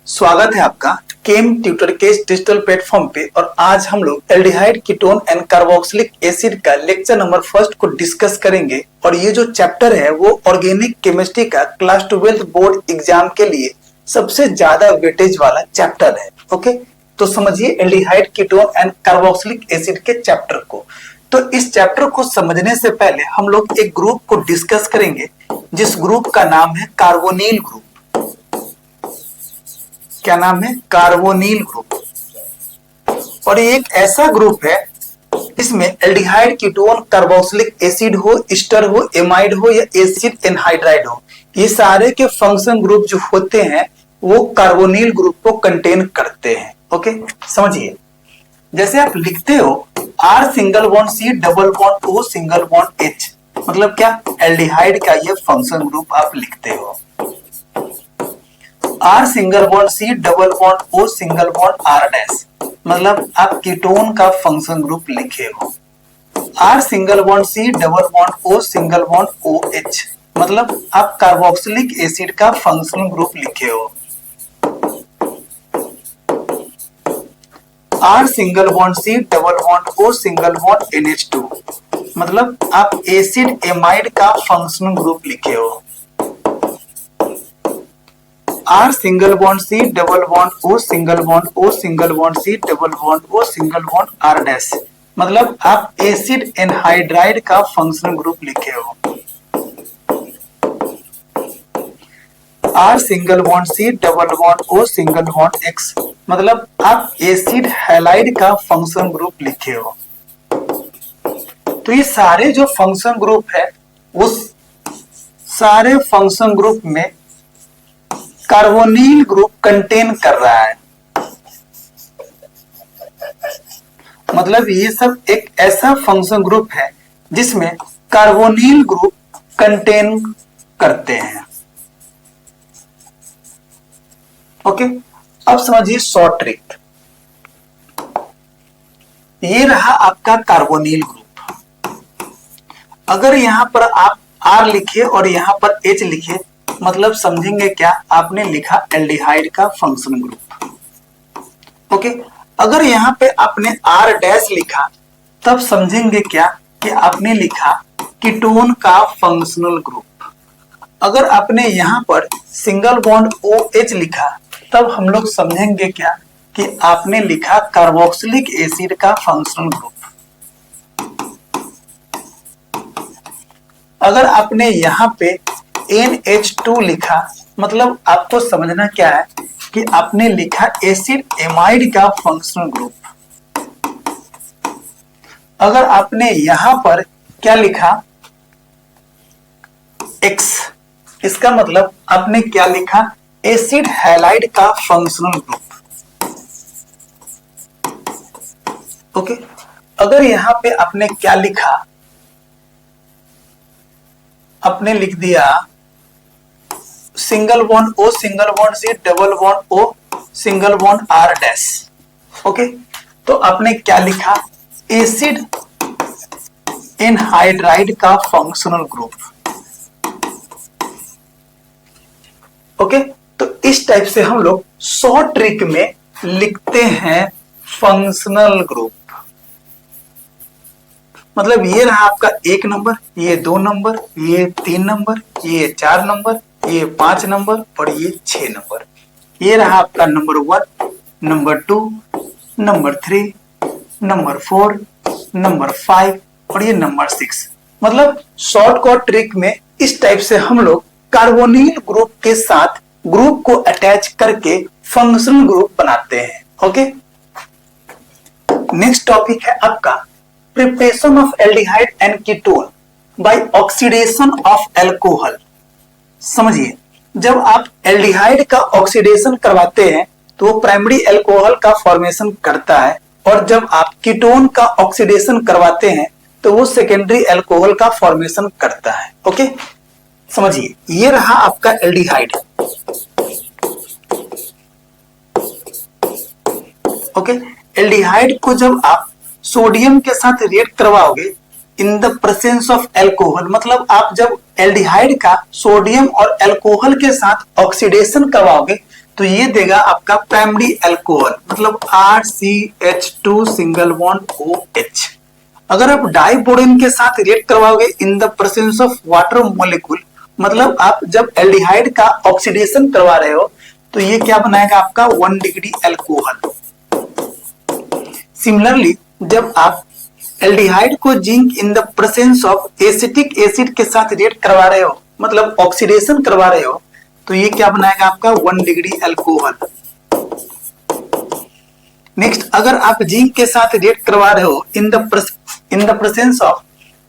स्वागत है आपका केम ट्यूटर के इस डिजिटल प्लेटफॉर्म पे। और आज हम लोग aldehyde ketone and carboxylic acid का लेक्चर नंबर फर्स्ट को डिस्कस करेंगे। और ये जो चैप्टर है वो ऑर्गेनिक केमिस्ट्री का क्लास 12 बोर्ड एग्जाम के लिए सबसे ज्यादा वेटेज वाला चैप्टर है। ओके, तो समझिए aldehyde ketone and carboxylic acid के चैप्टर को। तो इस चैप्टर को समझने से पहले हम लोग एक ग्रुप को डिस्कस करेंगे जिस ग्रुप का नाम है कार्बोनिल ग्रुप। क्या नाम है? Carbonyl group. और ये एक ऐसा ग्रुप है इसमें एल्डिहाइड कीटोन कार्बोक्सिलिक एसिड हो, ईस्टर हो, एमाइड हो या एसिड एनहाइड्राइड हो, ये सारे के फंक्शन ग्रुप जो होते हैं वो कार्बोनिल ग्रुप को कंटेन करते हैं। ओके, समझिए जैसे आप लिखते हो R single bond C double bond O single bond H, मतलब क्या? एल्डिहाइड का ये फंक्शन ग्रुप आप लिखते हो। R single bond C double bond O single bond R dash, मतलब आप कीटोन का फंक्शन ग्रुप लिखे हो। R single bond C double bond O single bond OH, मतलब आप कार्बोक्सिलिक एसिड का फंक्शनल ग्रुप लिखे हो। R single bond C double bond O single bond NH2, मतलब आप एसिड एमाइड का फंक्शनल ग्रुप लिखे हो। R single bond C double bond O single bond O single bond C double bond O single bond R dash, मतलब आप acid anhydride का functional group लिखे हो। R single bond C double bond O single bond X, मतलब आप acid halide का function group लिखे हो। तो ये सारे जो फंक्शन ग्रुप है उस सारे फंक्शन ग्रुप में कार्बोनिल ग्रुप कंटेन कर रहा है। मतलब ये सब एक ऐसा फंक्शन ग्रुप है जिसमें कार्बोनिल ग्रुप कंटेन करते हैं। ओके, अब समझिए शॉर्ट ट्रिक। ये रहा आपका कार्बोनिल ग्रुप। अगर यहां पर आप R लिखे और यहां पर H लिखे, मतलब समझेंगे क्या? आपने लिखा एल्डिहाइड का फंक्शन ग्रुप। ओके, अगर यहां पे आपने R डैश लिखा तब समझेंगे क्या? कि आपने लिखा कीटोन का फंक्शनल ग्रुप। अगर आपने यहां पर सिंगल बॉन्ड OH लिखा तब हम लोग समझेंगे क्या? कि आपने लिखा कार्बोक्सिलिक एसिड का फंक्शनल ग्रुप। अगर आपने यहां पे NH2 लिखा, मतलब आपको समझना क्या है? कि आपने लिखा एसिड एमाइड का फंक्शनल ग्रुप। अगर आपने यहां पर क्या लिखा? X, इसका मतलब आपने क्या लिखा? एसिड हैलाइड का फंक्शनल ग्रुप। ओके, अगर यहां पे आपने क्या लिखा? आपने लिख दिया single bond O single bond C double bond O single bond R dash. Okay, तो आपने क्या लिखा? एसिड एनहाइड्राइड का फंक्शनल ग्रुप। ओके, तो इस टाइप से हम लोग शॉर्ट ट्रिक में लिखते हैं फंक्शनल ग्रुप। मतलब ये रहा आपका 1 नंबर, ये 2 नंबर, ये 3 नंबर, ये 4 नंबर, ये 5 नंबर और ये 6 नंबर। ये रहा आपका number 1, number 2, number 3, number 4, number 5 और ये नंबर 6। मतलब शॉर्टकट ट्रिक में इस टाइप से हम लोग कार्बोनिल ग्रुप के साथ ग्रुप को अटैच करके फंक्शनल ग्रुप बनाते हैं। ओके, नेक्स्ट टॉपिक है आपका preparation of aldehyde and ketone by oxidation of alcohol. समझिए, जब आप एल्डिहाइड का ऑक्सीडेशन करवाते हैं तो वो प्राइमरी एल्कोहल का फॉर्मेशन करता है, और जब आप कीटोन का ऑक्सीडेशन करवाते हैं तो वो सेकेंडरी एल्कोहल का फॉर्मेशन करता है। ओके, समझिए ये रहा आपका एल्डिहाइड। ओके, एल्डिहाइड को जब आप सोडियम के साथ रिएक्ट करवाओगे इन द प्रेजेंस ऑफ एल्कोहल, मतलब आप जब एल्डिहाइड का सोडियम और एल्कोहल के साथ ऑक्सीडेशन करवाओगे तो ये देगा आपका प्राइमरी अल्कोहल, मतलब RCH2 सिंगल बॉन्ड OH। अगर आप डाइबोरेन के साथ रिएक्ट करवाओगे इन the presence of water molecule, मतलब आप जब एल्डिहाइड का ऑक्सीडेशन करवा रहे हो तो ये क्या बनाएगा आपका 1 डिग्री अल्कोहल। सिमिलरली जब आप एल्डिहाइड को zinc in the presence of acetic acid के साथ रिएक्ट करवा रहे हो, मतलब ऑक्सीडेशन करवा रहे हो, तो ये क्या बनाएगा आपका 1 डिग्री अल्कोहल। नेक्स्ट, अगर आप जिंक के साथ रिएक्ट करवा रहे हो इन द प्रेजेंस ऑफ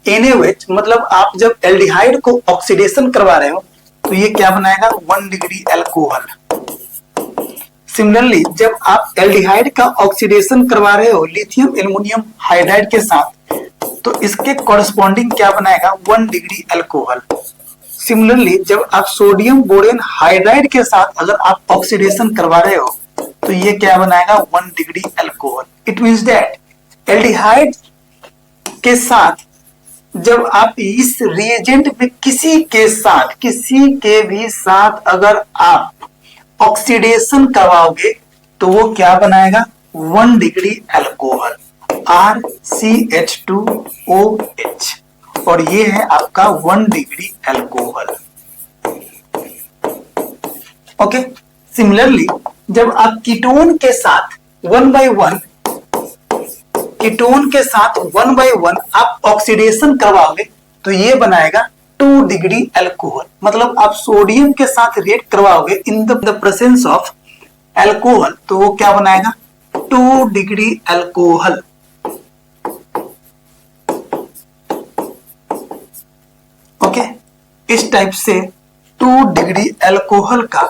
NaOH, मतलब आप जब एल्डिहाइड को ऑक्सीडेशन करवा रहे हो तो ये क्या बनाएगा 1 डिग्री अल्कोहल। सिमिलरली जब आप एल्डिहाइड का ऑक्सीडेशन करवा रहे हो लिथियम एल्युमिनियम हाइड्राइड के साथ, तो इसके कॉरस्पॉन्डिंग क्या बनाएगा 1 डिग्री अल्कोहल। सिमिलरली जब आप सोडियम बोरेन हाइड्राइड के साथ अगर आप ऑक्सीडेशन करवा रहे हो तो ये क्या बनाएगा 1 degree alcohol. It means that aldehyde के साथ जब आप इस रिएजेंट में किसी के भी साथ अगर आप ऑक्सीडेशन करवाओगे तो वो क्या बनाएगा 1 डिग्री अल्कोहल, RCH2OH, और ये है आपका 1 डिग्री अल्कोहल। ओके, सिमिलरली जब आप कीटोन के साथ 1 by 1 आप ऑक्सीडेशन करवाओगे तो ये बनाएगा 2 डिग्री अल्कोहल। मतलब आप सोडियम के साथ रिएक्ट करवाओगे इन द प्रेजेंस ऑफ अल्कोहल तो वो क्या बनाएगा 2 डिग्री अल्कोहल। ओके, इस टाइप से 2 डिग्री अल्कोहल का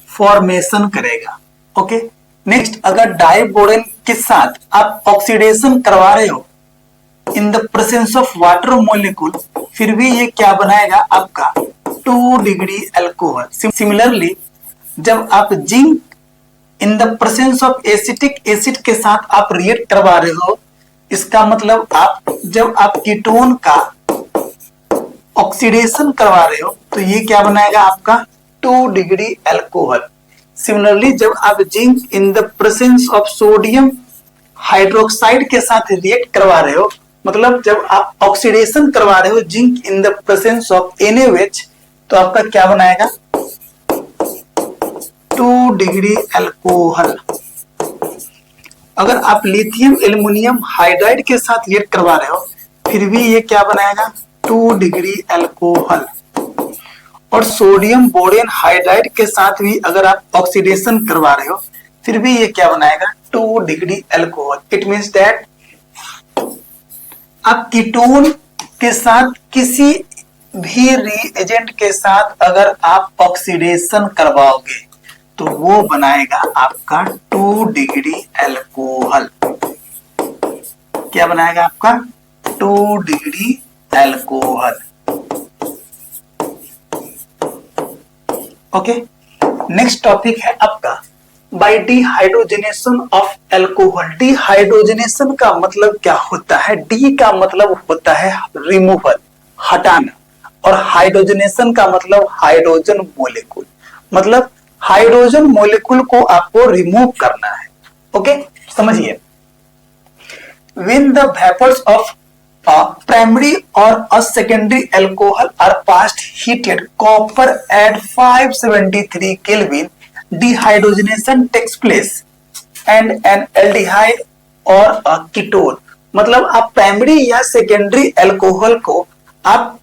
फॉर्मेशन करेगा। ओके, नेक्स्ट, अगर डाइबोरेन के साथ आप ऑक्सीडेशन करवा रहे हो इन the presence of water molecule, फिर भी ये क्या बनाएगा आपका 2 डिग्री अल्कोहल। सिमिलरली जब आप zinc in the presence of acetic acid के साथ आप रिएक्ट करवा रहे हो, इसका मतलब आप जब आप कीटोन का ऑक्सीडेशन करवा रहे हो तो ये क्या बनाएगा आपका 2 डिग्री अल्कोहल। सिमिलरली जब आप zinc in the presence of sodium hydroxide के साथ रिएक्ट करवा रहे हो, मतलब जब आप ऑक्सीडेशन करवा रहे हो zinc in the presence of NaOH, तो आपका क्या बनाएगा 2 डिग्री अल्कोहल। अगर आप लिथियम एल्युमिनियम हाइड्राइड के साथ रिएक्ट करवा रहे हो फिर भी ये क्या बनाएगा 2 डिग्री अल्कोहल। और सोडियम बोरेन हाइड्राइड के साथ भी अगर आप ऑक्सीडेशन करवा रहे हो फिर भी ये क्या बनाएगा 2 degree alcohol. It means that आप कीटोन के साथ किसी भी रिएजेंट के साथ अगर आप ऑक्सीडेशन करवाओगे तो वो बनाएगा आपका 2 डिग्री अल्कोहल। क्या बनाएगा आपका 2 degree alcohol. Okay, next topic है आपका by dehydrogenation of alcohol. Dehydrogenation का मतलब क्या होता है? डी का मतलब होता है रिमूवल, हटाना, और हाइड्रोजनेशन का मतलब हाइड्रोजन मोलिक्यूल, मतलब हाइड्रोजन मोलिक्यूल को आपको रिमूव करना है। ओके, समझिए। When the vapors of a primary or a secondary alcohol are passed heated copper at 573 Kelvin, dehydrogenation takes place and an aldehyde or a ketone, मतलब आप primary या secondary alcohol को आप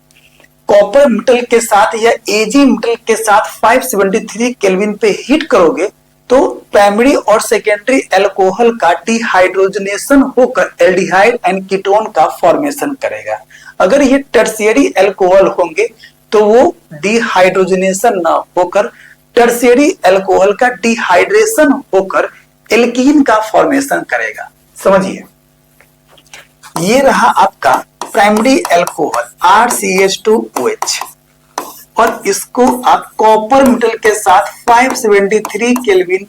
कॉपर मेटल के साथ या एजी metal के साथ 573 केल्विन पे हीट करोगे तो प्राइमरी और सेकेंडरी अल्कोहल का डिहाइड्रोजनेशन होकर एल्डिहाइड एंड कीटोन का फॉर्मेशन करेगा। अगर ये टर्शियरी अल्कोहल होंगे तो वो डिहाइड्रोजनेशन ना होकर टर्शियरी अल्कोहल का डिहाइड्रेशन होकर एल्कीन का फॉर्मेशन करेगा। समझिए, ये रहा आपका प्राइमरी अल्कोहल RCH2OH, और इसको आप कॉपर मेटल के साथ 573 केल्विन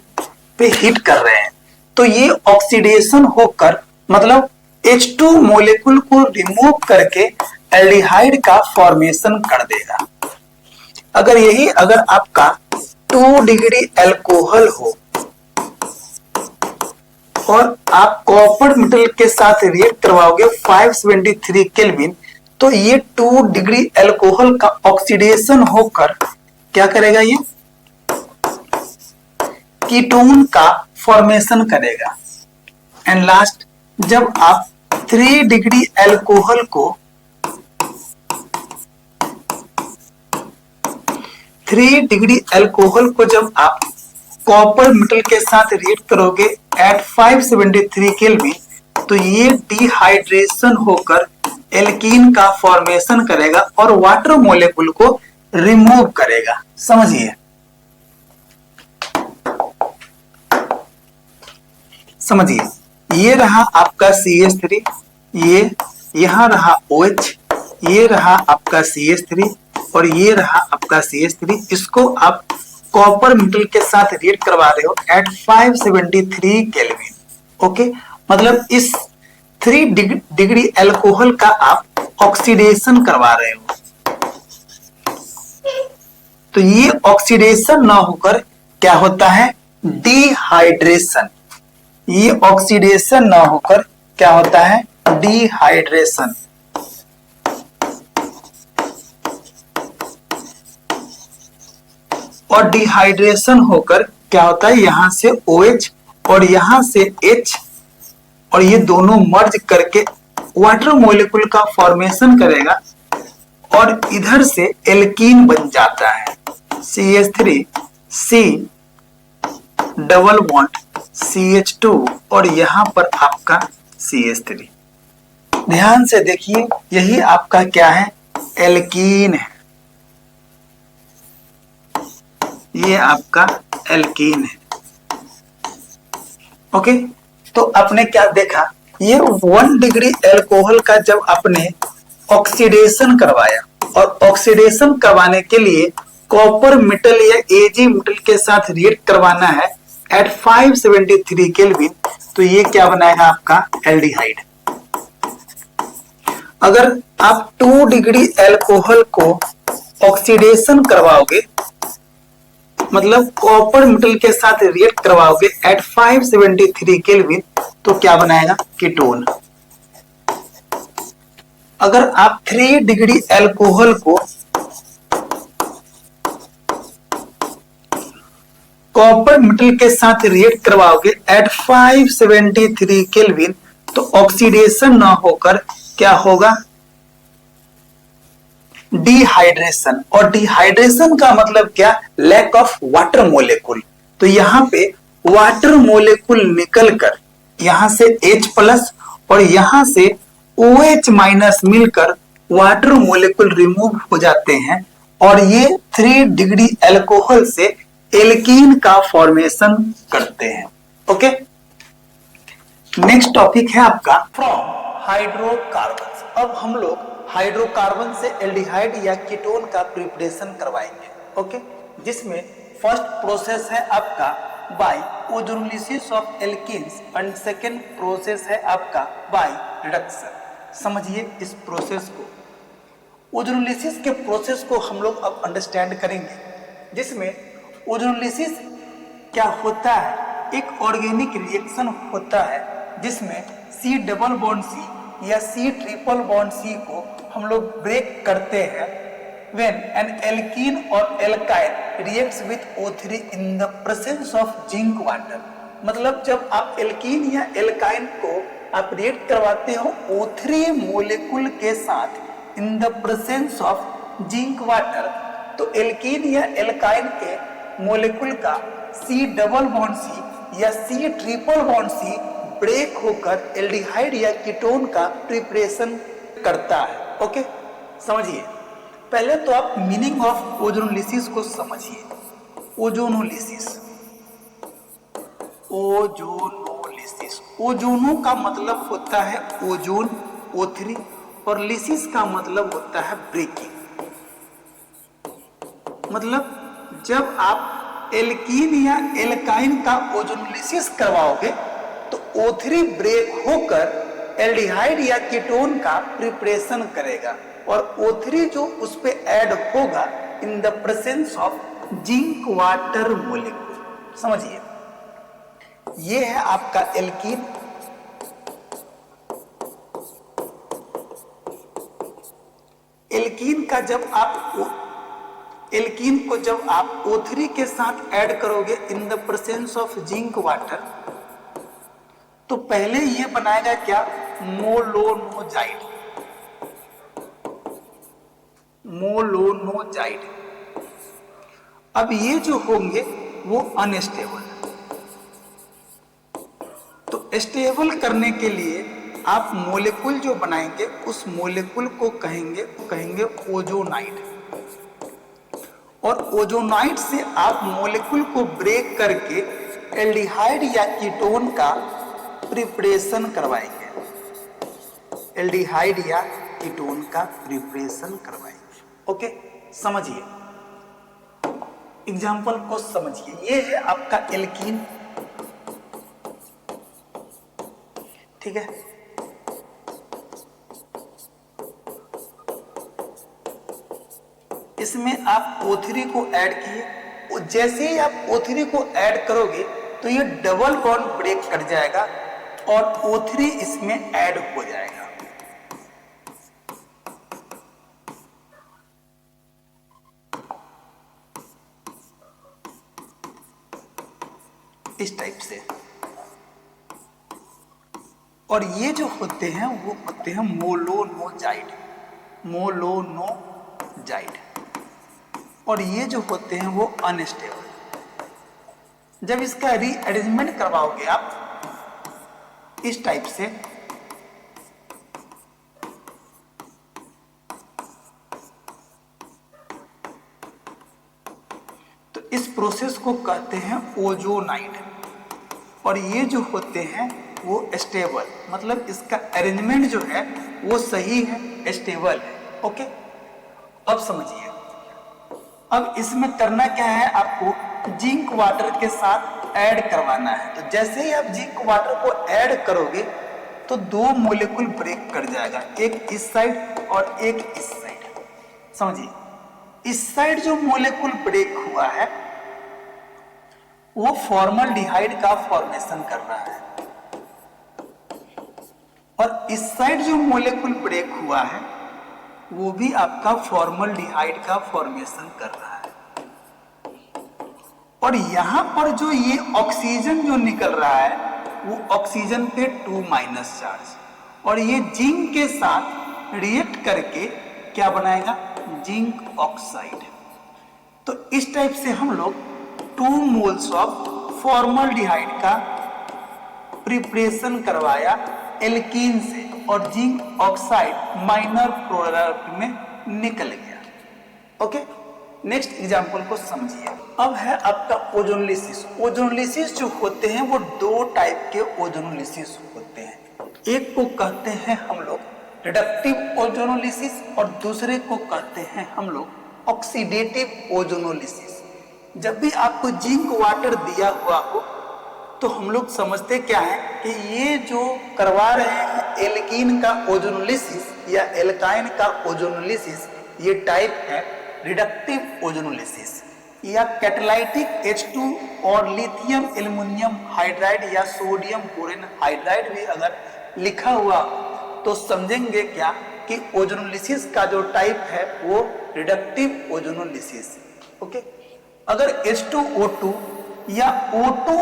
पे हीट कर रहे हैं तो ये ऑक्सीडेशन होकर मतलब H2 मॉलिक्यूल को रिमूव करके एल्डिहाइड का फॉर्मेशन कर देगा। अगर आपका 2 डिग्री अल्कोहल हो और आप कॉपर मेटल के साथ रिएक्ट करवाओगे 573 केल्विन, तो ये 2 डिग्री अल्कोहल का ऑक्सीडेशन होकर क्या करेगा, ये कीटोन का फॉर्मेशन करेगा। एंड लास्ट, जब आप 3 डिग्री अल्कोहल को 3 डिग्री अल्कोहल को जब आप कॉपर मेटल के साथ रिएक्ट करोगे एट 573 केल्विन, तो ये डिहाइड्रेशन होकर एल्कीन का फॉर्मेशन करेगा और वाटर मॉलिक्यूल को रिमूव करेगा। समझिए, समझिए, ये रहा आपका CH3, ये यहां रहा OH, ये रहा आपका CH3 और ये रहा आपका CH3। इसको आप कॉपर मेटल के साथ रिएक्ट करवा रहे हो एट 573 केल्विन। ओके, मतलब इस 3 डिग्री अल्कोहल का आप ऑक्सीडेशन करवा रहे हो। तो ये ऑक्सीडेशन ना होकर क्या होता है, डिहाइड्रेशन। ये ऑक्सीडेशन ना होकर क्या होता है, डिहाइड्रेशन। और डिहाइड्रेशन होकर क्या होता है, यहां से OH और यहां से H, और ये दोनों मर्ज करके वाटर मॉलिक्यूल का फॉर्मेशन करेगा और इधर से एल्कीन बन जाता है, CH3 C double bond CH2 और यहां पर आपका CH3। ध्यान से देखिए, यही आपका क्या है, एल्कीन है। ये आपका एल्कीन है। ओके, तो आपने क्या देखा, ये 1 डिग्री अल्कोहल का जब आपने ऑक्सीडेशन करवाया और ऑक्सीडेशन करवाने के लिए कॉपर मेटल या Ag मेटल के साथ रिएक्ट करवाना है एट 573 केल्विन, तो ये क्या बनाएगा, आपका एल्डिहाइड। अगर आप 2 डिग्री अल्कोहल को ऑक्सीडेशन करवाओगे, मतलब कॉपर मेटल के साथ रिएक्ट करवाओगे एट 573 केल्विन, तो क्या बनाएगा, कीटोन। अगर आप 3 डिग्री अल्कोहल को कॉपर मेटल के साथ रिएक्ट करवाओगे एट 573 केल्विन, तो ऑक्सीडेशन ना होकर क्या होगा, डिहाइड्रेशन। और डिहाइड्रेशन का मतलब क्या, लैक ऑफ वाटर मोलेकुल। तो यहां पे वाटर मोलेकुल निकलकर यहां से H प्लस और यहां से OH माइनस मिलकर वाटर मोलेकुल रिमूव हो जाते हैं और ये 3 डिग्री अल्कोहल से एल्कीन का फॉर्मेशन करते हैं। ओके, नेक्स्ट टॉपिक है आपका फ्रॉम हाइड्रोकार्बन। अब हम लोग हाइड्रोकार्बन से एल्डिहाइड या कीटोन का प्रिपरेशन करवाएंगे। ओके, जिसमें फर्स्ट प्रोसेस है आपका by ozonolysis of alkenes and second process है आपका बाय रिडक्शन। समझिए इस प्रोसेस को। ओजोनोलिसिस के प्रोसेस को हम लोग अब अंडरस्टैंड करेंगे, जिसमें ओजोनोलिसिस क्या होता है, एक ऑर्गेनिक रिएक्शन होता है जिसमें C डबल बॉन्ड C या C ट्रिपल बॉन्ड C को हम लोग ब्रेक करते हैं when an alkene or alkyne reacts with O3 in the presence of zinc water। मतलब जब आप एल्कीन या एल्काइन को आप रिएक्ट करवाते हो O3 मोलेकुल के साथ in the presence of zinc water, तो एल्कीन या एल्काइन के मोलेकुल का C डबल बॉन्ड C या C triple bond C break होकर एल्डिहाइड या कीटोन का प्रिपरेशन करता है। ओके, समझिए। पहले तो आप मीनिंग ऑफ ओजोनोलिसिस को समझिए। ओजोनोलिसिस, ओजोनोलिसिस, ओजोनो का मतलब होता है ओजोन O3 और लिसिस का मतलब होता है ब्रेकिंग। मतलब जब आप एल्कीन या एल्काइन का ओजोनोलिसिस करवाओगे तो O3 ब्रेक होकर एल्डिहाइड या कीटोन का प्रिपरेशन करेगा और O3 जो उस पे ऐड होगा इन the presence of zinc water molecule. समझिए, ये है आपका एल्कीन, एल्कीन का जब आप एल्कीन को जब आप O3 के साथ ऐड करोगे इन the presence of zinc water, तो पहले ये बनाएगा क्या, मोलोनोजाइड, मोलोनोजाइड। अब ये जो होंगे वो अनस्टेबल, तो स्टेबल करने के लिए आप मोलेकुल जो बनाएंगे उस मोलेकुल को कहेंगे ओजोनाइड, और ओजोनाइड से आप मोलेकुल को ब्रेक करके एल्डिहाइड या कीटोन का प्रिपरेशन करवाएंगे, एल्डिहाइड या कीटोन का प्रिपरेशन करवाएंगे। ओके, समझिए, एग्जाम्पल को समझिए। ये है आपका एल्कीन, ठीक है। इसमें आप O3 को ऐड किए, जैसे ही आप O3 को ऐड करोगे तो ये डबल बॉन्ड ब्रेक कर जाएगा और O3 इसमें ऐड हो जाएगा। इस टाइप से, और ये जो होते हैं वो होते हैं मोलोनोजाइड, मोलोनोजाइड, और ये जो होते हैं वो अनस्टेबल। जब इसका रीअरेंजमेंट करवाओगे आप इस टाइप से, तो इस प्रोसेस को कहते हैं ओजोनाइड, और ये जो होते हैं वो स्टेबल, मतलब इसका अरेंजमेंट जो है वो सही है, स्टेबल है। ओके, अब समझिए, अब इसमें करना क्या है, आपको जिंक वाटर के साथ ऐड करवाना है। तो जैसे ही आप जिंक वाटर को ऐड करोगे तो दो मोलेकुल ब्रेक कर जाएगा, एक इस साइड और एक इस साइड। समझिए, इस साइड जो मोलेकुल ब्रेक हुआ है वो फॉर्मल्डिहाइड का फॉर्मेशन कर रहा है, और इस साइड जो मोलेकुल ब्रेक हुआ है वो भी आपका फॉर्मल्डिहाइड का फॉर्मेशन कर रहा है। और यहां पर जो ये ऑक्सीजन जो निकल रहा है वो ऑक्सीजन पे 2- चार्ज, और ये जिंक के साथ रिएक्ट करके क्या बनाएगा, जिंक ऑक्साइड। तो इस टाइप से हम लोग 2 मोल्स ऑफ फॉर्मल्डिहाइड का प्रिपरेशन करवाया एल्कीन से, और जिंक ऑक्साइड माइनर प्रोडक्ट में निकल गया। ओके, नेक्स्ट एग्जांपल को समझिए। अब है आपका ओजोनोलिसिस। ओजोनोलिसिस जो होते हैं वो 2 टाइप के ओजोनोलिसिस होते हैं, एक को कहते हैं हम लोग रिडक्टिव ओजोनोलिसिस और दूसरे को कहते हैं हम लोग ऑक्सीडेटिव ओजोनोलिसिस। जब भी आपको जिंक वाटर दिया हुआ हो तो हम लोग समझते क्या है कि ये जो करवा रहे हैं एल्कीन का ओजोनोलिसिस या एल्काइन का ओजोनोलिसिस, ये टाइप है रिडक्टिव ओजोनोलिसिस, या कैटालाइटिक H2 और लिथियम एल्युमिनियम हाइड्राइड या सोडियम बोरेन हाइड्राइड भी अगर लिखा हुआ तो समझेंगे क्या कि ओजोनोलिसिस का जो टाइप है वो रिडक्टिव ओजोनोलिसिस। ओके, अगर H2O2 या O2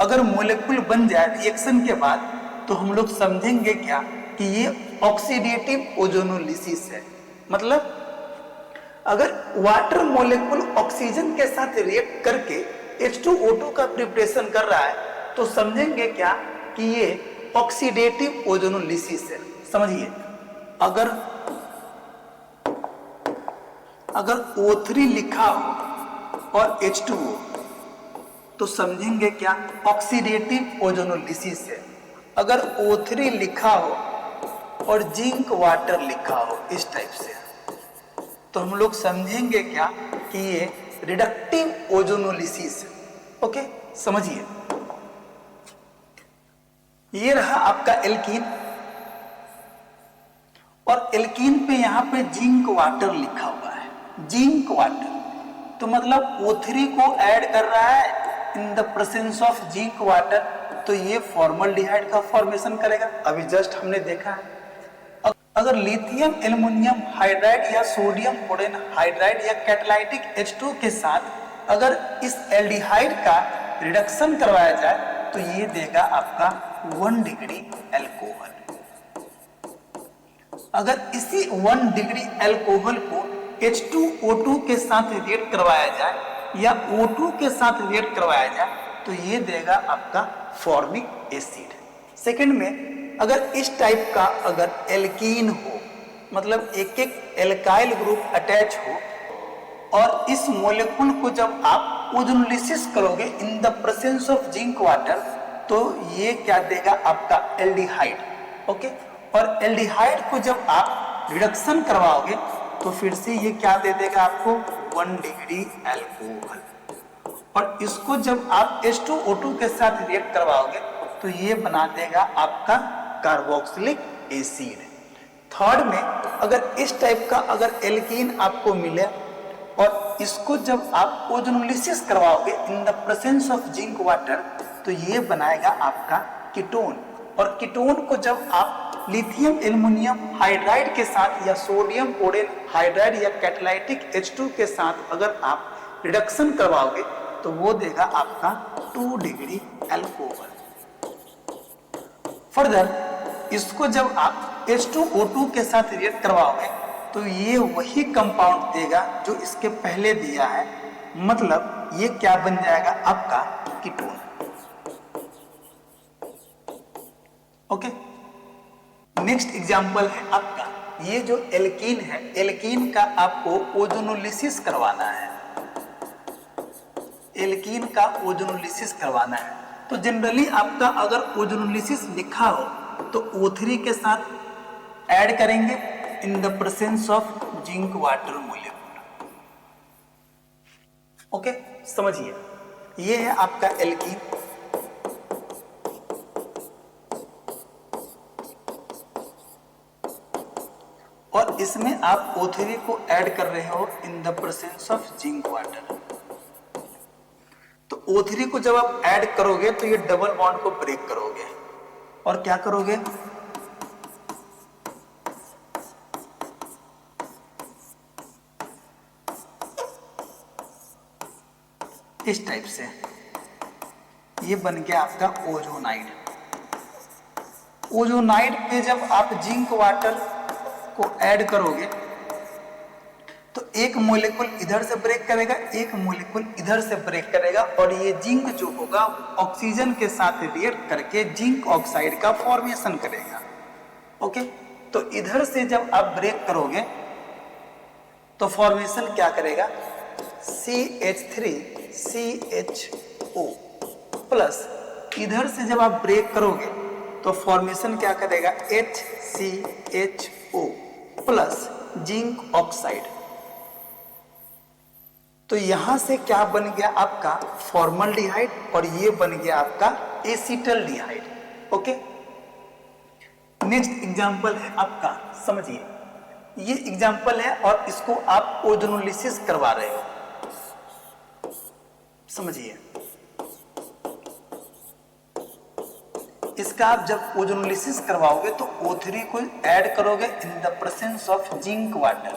अगर मोलेकुल बन जाए रिएक्शन के बाद तो हम लोग समझेंगे क्या कि ये ऑक्सीडेटिव ओजोनोलिसिस है। मतलब अगर वाटर मोलेकुल ऑक्सीजन के साथ रिएक्ट करके H2O2 का प्रिपरेशन कर रहा है तो समझेंगे क्या कि ये ऑक्सीडेटिव ओजोनोलिसिस है। समझिए, अगर O3 लिखा हो और H2O तो समझेंगे क्या, ऑक्सीडेटिव ओजोनोलिसिस है। अगर O3 लिखा हो और जिंक वाटर लिखा हो इस टाइप से तो हम लोग समझेंगे क्या कि ये रिडक्टिव ओजोनोलिसिस है। ओके, समझिए, ये रहा आपका एल्कीन, और एल्कीन पे यहां पे जिंक वाटर लिखा हुआ है, जिंक वाटर। तो मतलब O3 को ऐड कर रहा है इन the presence of zinc water, तो ये फॉर्मल्डिहाइड का फॉर्मेशन करेगा। अभी जस्ट हमने देखा है। अगर लिथियम एल्युमिनियम हाइड्राइड या सोडियम बोरेन हाइड्राइड या कैटालाइटिक H2 के साथ अगर इस एल्डिहाइड का रिडक्शन करवाया जाए तो ये देगा आपका 1 डिग्री अल्कोहल। अगर इसी 1 डिग्री अल्कोहल को H2O2 के साथ रिएक्ट करवाया जाए या O2 के साथ रिएक्ट करवाया जाए तो ये देगा आपका फॉर्मिक एसिड। सेकंड में अगर इस टाइप का अगर एल्कीन हो, मतलब एक एक एल्काइल ग्रुप अटैच हो और इस मॉलिक्यूल को जब आप ओजोनोलिसिस करोगे इन the presence of zinc water तो ये क्या देगा आपका एल्डिहाइड। ओके, और एल्डिहाइड को जब आप रिडक्शन करवाओगे तो फिर से ये क्या दे देगा आपको 1 डिग्री अल्कोहल। और इसको जब आप H2O2 के साथ रिएक्ट करवाओगे तो ये बना देगा आपका कार्बोक्सिलिक एसिड। थर्ड में अगर इस टाइप का अगर एल्कीन आपको मिले और इसको जब आप ओजोनोलिसिस करवाओगे इन the presence of zinc water तो ये बनाएगा आपका कीटोन। और कीटोन को जब आप लिथियम एल्युमिनियम हाइड्राइड के साथ या सोडियम बोरेन हाइड्राइड या कैटालाइटिक H2 के साथ अगर आप रिडक्शन करवाओगे तो वो देगा आपका 2 डिग्री अल्कोहल। फर्दर इसको जब आप H2O2 के साथ रिएक्ट करवाओगे तो ये वही कंपाउंड देगा जो इसके पहले दिया है, मतलब ये क्या बन जाएगा आपका कीटोन। ओके, नेक्स्ट एग्जांपल है आपका ये जो एल्कीन है, एल्कीन का आपको ओजोनोलिसिस करवाना है। एल्कीन का ओजोनोलिसिस करवाना है तो जनरली आपका अगर ओजोनोलिसिस लिखा हो तो O3 के साथ ऐड करेंगे इन the presence of zinc water molecule. Okay, समझिए ये है आपका एल्कीन। और इसमें आप O3 को ऐड कर रहे हो इन the presence of zinc water. तो O3 को जब आप ऐड करोगे तो ये डबल बॉन्ड को ब्रेक करोगे और क्या करोगे, इस टाइप से ये बन गया आपका ओजोनाइड। ओजोनाइड पे जब आप जिंक वाटर को ऐड करोगे तो एक मॉलिक्यूल इधर से ब्रेक करेगा, एक मॉलिक्यूल इधर से ब्रेक करेगा और ये जिंक जो होगा ऑक्सीजन के साथ रिएक्ट करके जिंक ऑक्साइड का फॉर्मेशन करेगा। ओके, तो इधर से जब आप ब्रेक करोगे तो फॉर्मेशन क्या करेगा, CH3CHO प्लस इधर से जब आप ब्रेक करोगे तो फॉर्मेशन क्या करेगा, HCHO प्लस जिंक ऑक्साइड। तो यहां से क्या बन गया आपका फॉर्मल्डिहाइड और ये बन गया आपका एसिटल्डिहाइड। ओके, नेक्स्ट एग्जांपल है आपका, समझिए ये एग्जांपल है और इसको आप ओजोनोलिसिस करवा रहे हो। समझिए इसका आप जब ओजोनोलिसिस करवाओगे तो O3 को ऐड करोगे इन the presence of zinc water.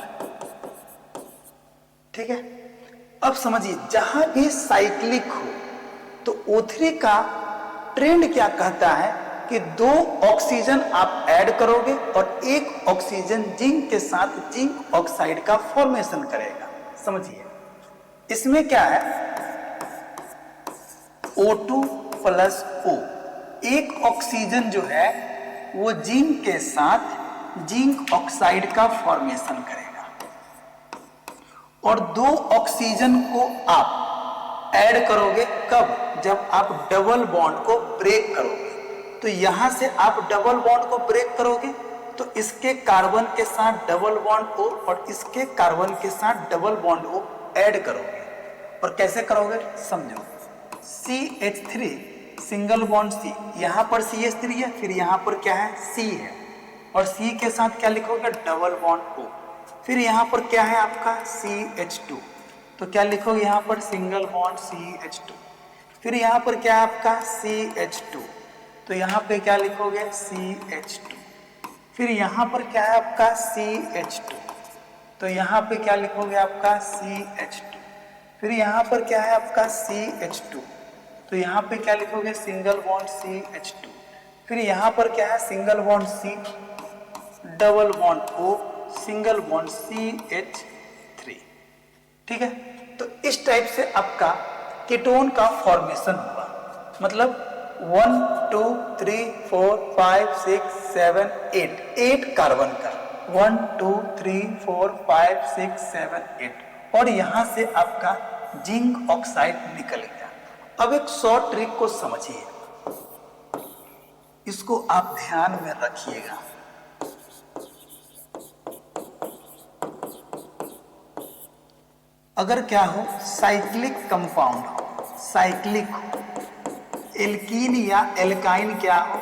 ठीक है, अब समझिए जहां भी साइक्लिक हो तो O3 का ट्रेंड क्या कहता है कि 2 ऑक्सीजन आप ऐड करोगे और एक ऑक्सीजन जिंक के साथ जिंक ऑक्साइड का फॉर्मेशन करेगा। समझिए इसमें क्या है, O2 प्लस O, एक ऑक्सीजन जो है वो जिंक के साथ जिंक ऑक्साइड का फॉर्मेशन करेगा और 2 ऑक्सीजन को आप ऐड करोगे कब, जब आप डबल बॉन्ड को ब्रेक करोगे। तो यहां से आप डबल बॉन्ड को ब्रेक करोगे तो इसके कार्बन के साथ डबल बॉन्ड O और इसके कार्बन के साथ डबल बॉन्ड O ऐड करोगे। और कैसे करोगे समझो, CH3 सिंगल बॉन्ड C, यहां पर CH3 है, फिर यहां पर क्या है C है और C के साथ क्या लिखोगे डबल बॉन्ड O, फिर यहां पर क्या है आपका CH2 तो क्या लिखोगे यहाँ पर सिंगल बॉन्ड CH2। फिर यहाँ पर क्या है आपका CH2, तो यहाँ पे क्या लिखोगे CH2। फिर यहाँ पर क्या है आपका CH2, तो यहाँ पे क्या लिखोगे आपका CH2। फिर यहाँ पर क्या है आपका CH2, तो यहाँ पे क्या लिखोगे सिंगल बॉन्ड CH2। फिर यहाँ पर क्या है single bond C, double bond O, single bond CH3। ठीक है, तो इस टाइप से आपका कीटोन का फॉर्मेशन हुआ। मतलब 1 2 3 4 5 6 7 8 कार्बन का 1 2 3 4 5 6 7 8, और यहां से आपका जिंक ऑक्साइड निकल गया। अब एक शॉर्ट ट्रिक को समझिए, इसको आप ध्यान में रखिएगा। अगर क्या हो साइक्लिक कंपाउंड हो, साइक्लिक हो, एल्कीन या एल्काइन क्या हो,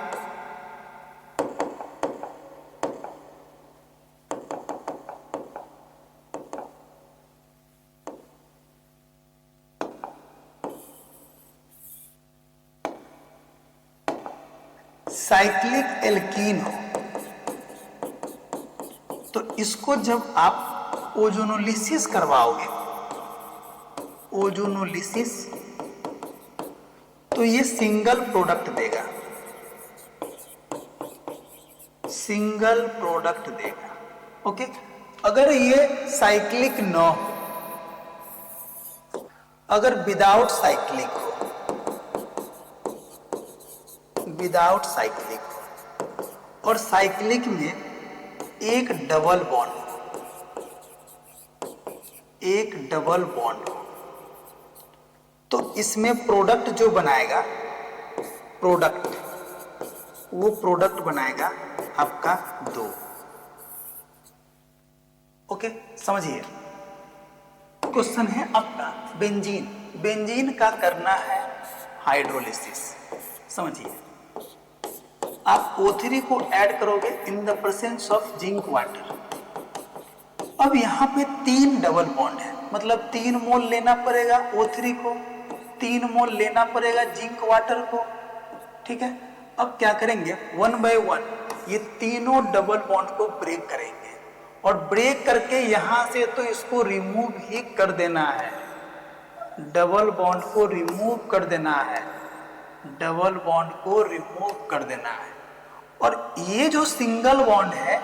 साइक्लिक एल्कीन हो, तो इसको जब आप ओजोनोलिसिस करवाओगे, ओजोनोलिसिस, तो ये सिंगल प्रोडक्ट देगा, सिंगल प्रोडक्ट देगा। ओके, अगर ये साइक्लिक न हो, अगर विदाउट साइक्लिक हो, विदाउट साइक्लिक हो, और साइक्लिक में एक डबल बॉन्ड, एक डबल बॉन्ड हो, तो इसमें प्रोडक्ट जो बनाएगा, प्रोडक्ट, वो प्रोडक्ट बनाएगा आपका 2। ओके, समझिए। क्वेश्चन है आपका बेंजीन, बेंजीन का करना है हाइड्रोलिसिस। समझिए, आप O3 को ऐड करोगे इन the presence of zinc water. अब यहाँ पे 3 डबल बॉन्ड है, मतलब 3 मोल लेना पड़ेगा O3 को, 3 मोल लेना पड़ेगा जिंक वाटर को। ठीक है, अब क्या करेंगे, 1 बाय 1 ये तीनों डबल बॉन्ड को ब्रेक करेंगे, और ब्रेक करके यहां से तो इसको रिमूव ही कर देना है, डबल बॉन्ड को रिमूव कर देना है, डबल बॉन्ड को रिमूव कर देना है। और ये जो सिंगल बॉन्ड है,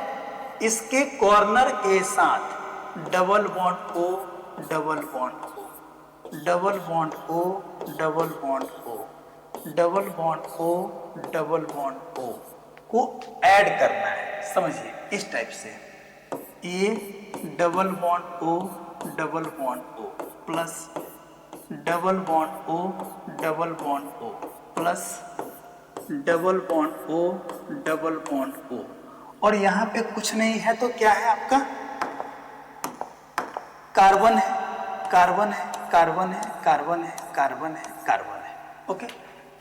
इसके कॉर्नर के साथ double bond O, double bond O, double bond O, double bond O, double bond O, double bond O को ऐड करना है। समझिए, इस टाइप से ये double bond O, double bond O plus double bond O, double bond O plus double bond O, double bond O, और यहां पे कुछ नहीं है तो क्या है आपका कार्बन है, कार्बन है, कार्बन है, कार्बन है, कार्बन है, कार्बन है। ओके,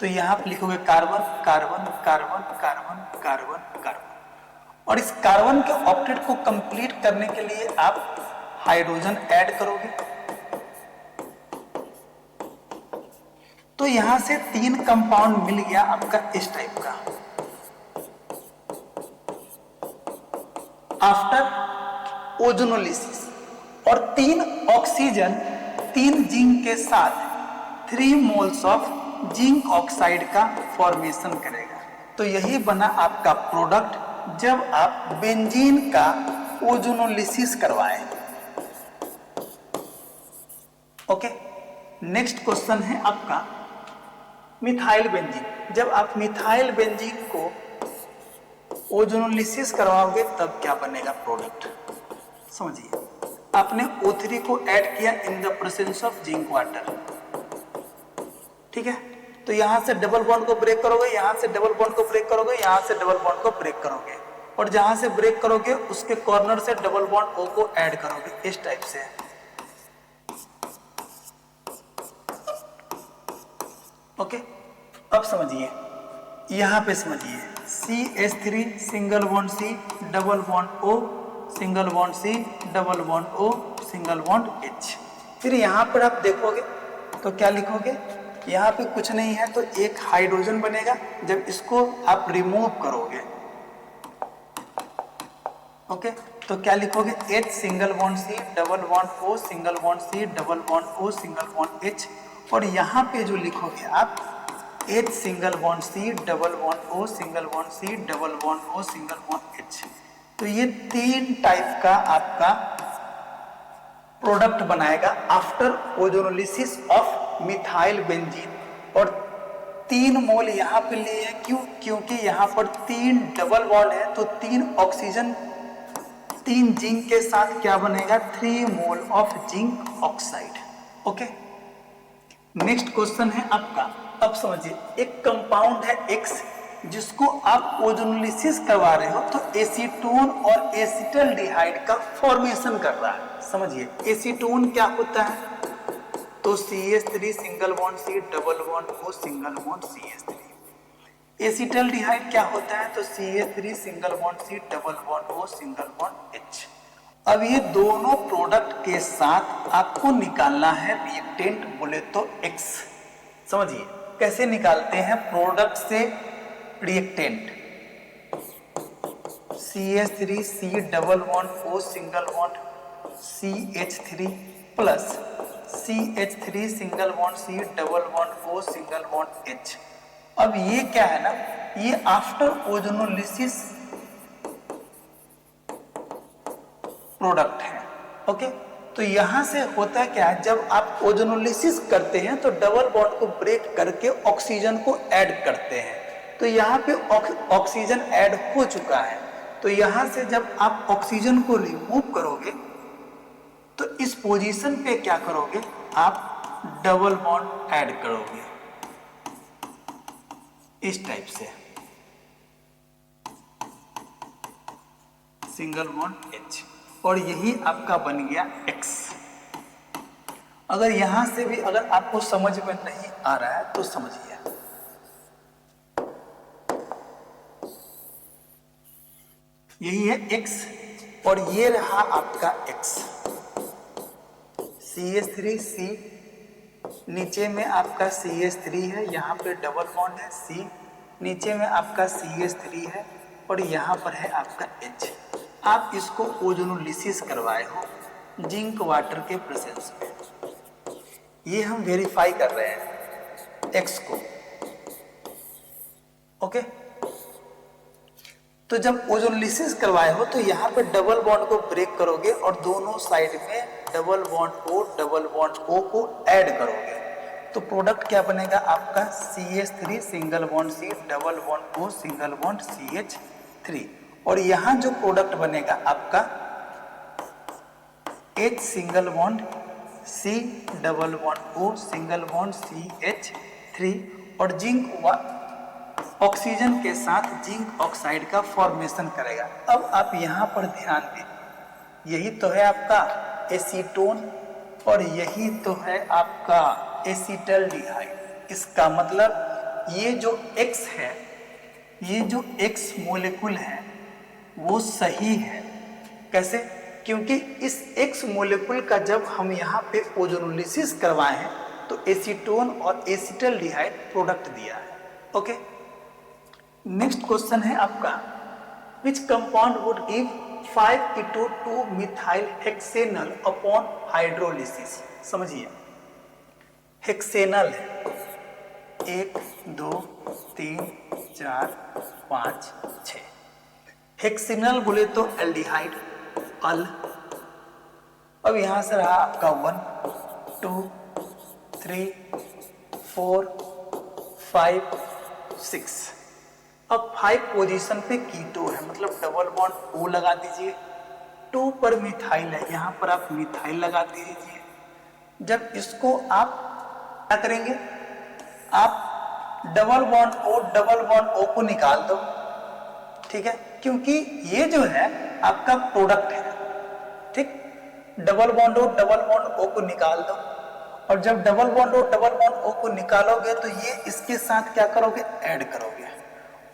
तो यहां पे लिखोगे carbon, carbon, carbon, carbon, carbon, carbon, और इस कार्बन के ऑक्टेट को कंप्लीट करने के लिए आप हाइड्रोजन ऐड करोगे। तो यहां से 3 कंपाउंड मिल गया आपका इस टाइप का। आफ्टर ओजोनोलिसिस, और 3 ऑक्सीजन 3 जिंक के साथ 3 मोल्स ऑफ जिंक ऑक्साइड का फॉर्मेशन करेगा। तो यही बना आपका प्रोडक्ट जब आप बेंजीन का ओजोनोलिसिस करवाएं। ओके, नेक्स्ट क्वेश्चन है आपका मिथाइल बेंजीन। जब आप मिथाइल बेंजीन को ओजोनोलिसिस करवाओगे तब क्या बनेगा प्रोडक्ट। समझिए, आपने O3 को ऐड किया इन the presence of zinc water. ठीक है, तो यहां से डबल बॉन्ड को ब्रेक करोगे, यहां से डबल बॉन्ड को ब्रेक करोगे, यहां से डबल बॉन्ड को ब्रेक करोगे, और जहां से ब्रेक करोगे उसके कॉर्नर से डबल बॉन्ड O को ऐड करोगे, इस टाइप से। ओके, अब समझिए, यहां पे समझिए CH3 single bond C, double bond O, single bond C, double bond O, single bond H। फिर यहाँ पर आप देखोगे तो क्या लिखोगे, यहाँ पे कुछ नहीं है तो एक हाइड्रोजन बनेगा। जब इसको आप रिमूव करोगे, ओके, तो क्या लिखोगे, H single bond C double bond O single bond C double bond O single bond H। और यहाँ पे जो लिखोगे आप H single bond C double bond O single bond C double bond O single bond H। तो ये 3 type का आपका प्रोडक्ट बनाएगा after ozonolysis of methyl benzene. और 3 मोल यहाँ पे लिए हैं, क्यों, क्योंकि यहाँ पर 3 डबल बॉन्ड है तो 3 ऑक्सीजन 3 जिंक के साथ क्या बनेगा, 3 mole of zinc oxide. Okay, next question है आपका, अब समझिए, एक कंपाउंड है X जिसको आप ओजोनोलिसिस करवा रहे हो तो एसीटोन और एसिटल्डिहाइड का फॉर्मेशन कर रहा है। समझिए, एसीटोन क्या होता है, तो CH3 single bond C double bond O single bond CH3। Acetaldehyde क्या होता है, तो CH3 single bond C double bond O single bond H। अब ये दोनों प्रोडक्ट के साथ आपको निकालना है रिएक्टेंट, बोले तो X। समझिए कैसे निकालते हैं प्रोडक्ट से reactant, CH3 C double bond O single bond CH3 plus CH3 single bond C double bond O single bond H। अब ये क्या है ना, ये आफ्टर ओजोनोलिसिस प्रोडक्ट है। ओके, तो यहां से होता क्या है, जब आप ओजोनोलिसिस करते हैं तो डबल बॉन्ड को ब्रेक करके ऑक्सीजन को ऐड करते हैं। तो यहाँ पे ऑक्सीजन ऐड हो चुका है, तो यहां से जब आप ऑक्सीजन को रिमूव करोगे तो इस पोजीशन पे क्या करोगे, आप डबल बॉन्ड ऐड करोगे इस टाइप से, सिंगल बॉन्ड H, और यही आपका बन गया X। अगर यहां से भी अगर आपको समझ में नहीं आ रहा है तो समझिए, यही है X और ये रहा आपका X। CH3C, नीचे में आपका CH3 है, यहाँ पे डबल बॉन्ड है C, नीचे में आपका CH3 है और यहाँ पर है आपका H। आप इसको ओजोनोलिसिस करवाए हो जिंक वाटर के प्रेजेंस में, ये हम वेरीफाई कर रहे हैं X को। ओके, तो जब ओजोनोलिसिस करवाए हो तो यहाँ पे डबल बॉन्ड को ब्रेक करोगे और दोनों साइड में डबल बॉन्ड O को ऐड करोगे, तो प्रोडक्ट क्या बनेगा आपका, CH3 single bond C double bond O single bond CH3। और यहां जो प्रोडक्ट बनेगा आपका H single bond C double bond O single bond CH3 और जिंक ऑक्सीजन के साथ जिंक ऑक्साइड का फॉर्मेशन करेगा। अब आप यहां पर ध्यान दें, यही तो है आपका एसीटोन और यही तो है आपका एसिटल्डिहाइड। इसका मतलब ये जो X है, ये जो X मोलेकुल है वो सही है। कैसे? क्योंकि इस X मोलेकुल का जब हम यहाँ पे ओजोनोलिसिस करवाए हैं तो एसीटोन और एसिटल्डिहाइड प्रोडक्ट दिया है। ओके, नेक्स्ट क्वेश्चन है आपका, which compound would give 5-keto-2 methyl hexanal upon hydrolysis. समझिए, हेक्सेनल है 1 2 3 4 5 6। हेक्सेनल बोले तो एल्डिहाइड अल। अब यहां से रहा आपका 1 2 3 4 5 6। अब 5 पोजीशन पे कीटो है, मतलब डबल बॉन्ड O लगा दीजिए। 2 पर मिथाइल है, यहां पर आप मिथाइल लगा दीजिए। जब इसको आप क्या करेंगे, आप डबल बॉन्ड O को निकाल दो। ठीक है, क्योंकि ये जो है आपका प्रोडक्ट है। ठीक, डबल बॉन्ड O को निकाल दो, और जब डबल बॉन्ड O को निकालोगे तो ये इसके साथ क्या करोगे, ऐड करोगे।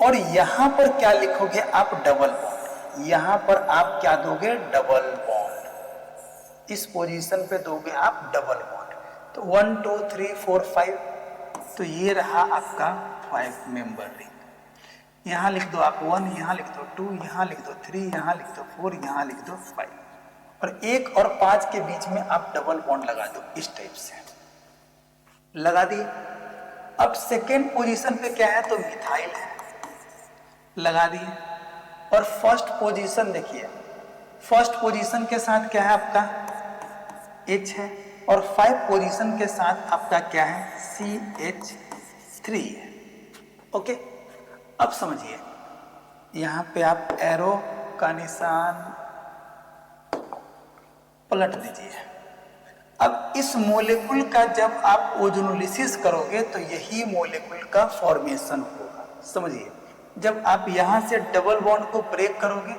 और यहां पर क्या लिखोगे आप, डबल बॉन्ड। यहां पर आप क्या दोगे, डबल बॉन्ड। इस पोजीशन पे दोगे आप डबल बॉन्ड, तो 1 2 3 4 5, तो ये रहा आपका 5 मेंबर रिंग। यहाँ लिख दो आप 1, यहाँ लिख दो 2, यहाँ लिख दो 3, यहाँ लिख दो 4, यहाँ लिख दो 5, और 1 और 5 के बीच में आप डबल बॉन्ड लगा दो इस टाइप से, लगा दिए। अब सेकेंड पोजीशन पे क्या है, तो मिथाइल है, लगा दिए। और फर्स्ट पोजीशन देखिए, फर्स्ट पोजीशन के साथ क्या है आपका H है, और 5 पोजीशन के साथ आपका क्या है, CH3 है। ओके, अब समझिए, यहां पे आप एरो का निशान पलट दीजिए। अब इस मोलेकुल का जब आप ओजोनोलिसिस करोगे तो यही मोलेकुल का फॉर्मेशन होगा। समझिए, जब आप यहां से डबल बॉन्ड को ब्रेक करोगे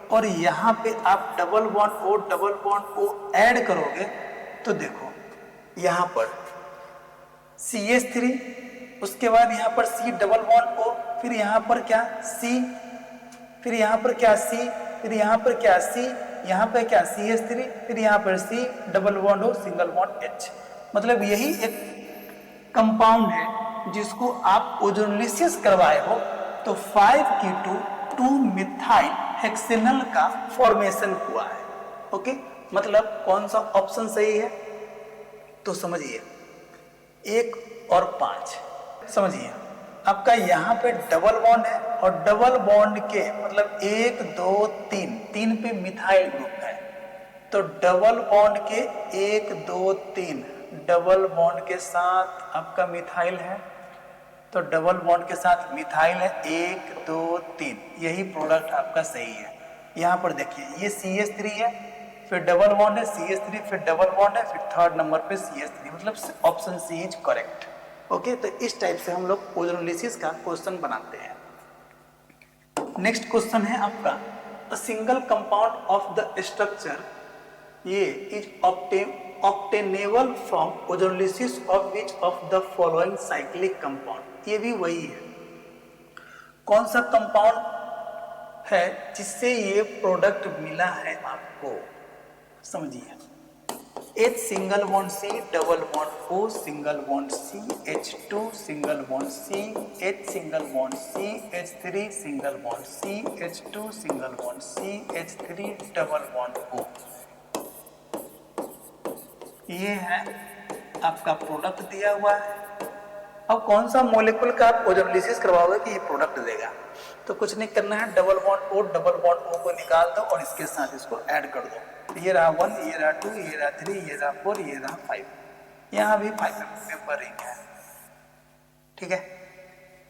और यहां पे आप डबल बॉन्ड ओ ऐड करोगे, तो देखो यहां पर CH3, उसके बाद यहां पर C डबल बॉन्ड O, फिर यहां पर क्या C, फिर यहां पर क्या C, फिर यहां पर क्या C, यहां पर क्या CH3, फिर यहां पर C double bond O single bond H। मतलब यही एक कंपाउंड है जिसको आप ओजोनोलिसिस करवाए हो तो 5 2 मिथाइल हेक्सेनल का फॉर्मेशन हुआ है। ओके, मतलब कौन सा ऑप्शन सही है, तो समझिए 1 और 5, समझिए आपका यहाँ पे डबल बॉन्ड है, और डबल बॉन्ड के मतलब 1 2 3, 3 पे मिथाइल ग्रुप है, तो डबल बॉन्ड के 1 2 3 डबल बॉन्ड के साथ आपका मिथाइल है, तो डबल बॉन्ड के साथ मिथाइल है 1 2 3, यही प्रोडक्ट आपका सही है। यहाँ पर देखिए ये CH3 है, फिर डबल बॉन्ड है CH3, फिर डबल बॉन्ड है, फिर थर्ड नंबर पे CH3, मतलब option C is correct. Okay, तो इस टाइप से हम लोग ओजोनोलिसिस का क्वेश्चन बनाते हैं। नेक्स्ट क्वेश्चन है आपका, a single compound of the structure ये is obtainable from ozonolysis of which of the following cyclic compound. ये भी वही है, कौन सा कंपाउंड है जिससे ये प्रोडक्ट मिला है आपको, समझिए। H single bond C double bond O single bond C H2 single bond C H single bond C H3 single bond C H2 single bond C H3 double bond O। ये है आपका product दिया हुआ है। अब कौन सा molecule का आप ओजोनोलिसिस करवाओगे कि ये प्रोडक्ट देगा, तो कुछ नहीं करना है, डबल बॉन्ड O को निकाल दो और इसके साथ इसको ऐड कर दो। ये रहा 1, ये रहा 2, ये रहा 3, ये रहा 4, ये रहा 5, यहाँ भी 5 मेंबर रिंग है, ठीक है।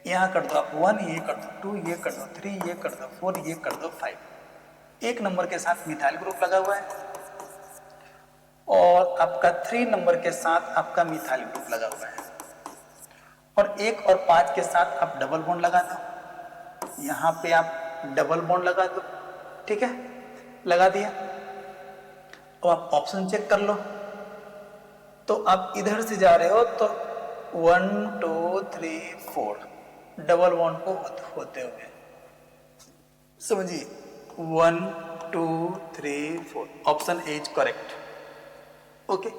यहाँ कर दो आप 1, ये कर दो 2, ये कर दो 3, ये कर दो 4, ये कर दो 5। 1 नंबर के साथ मिथाइल ग्रुप लगा हुआ है, और आपका 3 नंबर के साथ आपका मिथाइल ग्रुप लगा हुआ है, और 1 और 5 के साथ आप डबल बॉन्ड लगा दो, यहाँ पे आप डबल बॉन्ड लगा दो, ठीक है, लगा दिया। तो आप ऑप्शन चेक कर लो, तो आप इधर से जा रहे हो तो 1 2 3 4 डबल बॉन्ड को होते हुए, समझिए 1 2 3 4, option A is correct. Okay,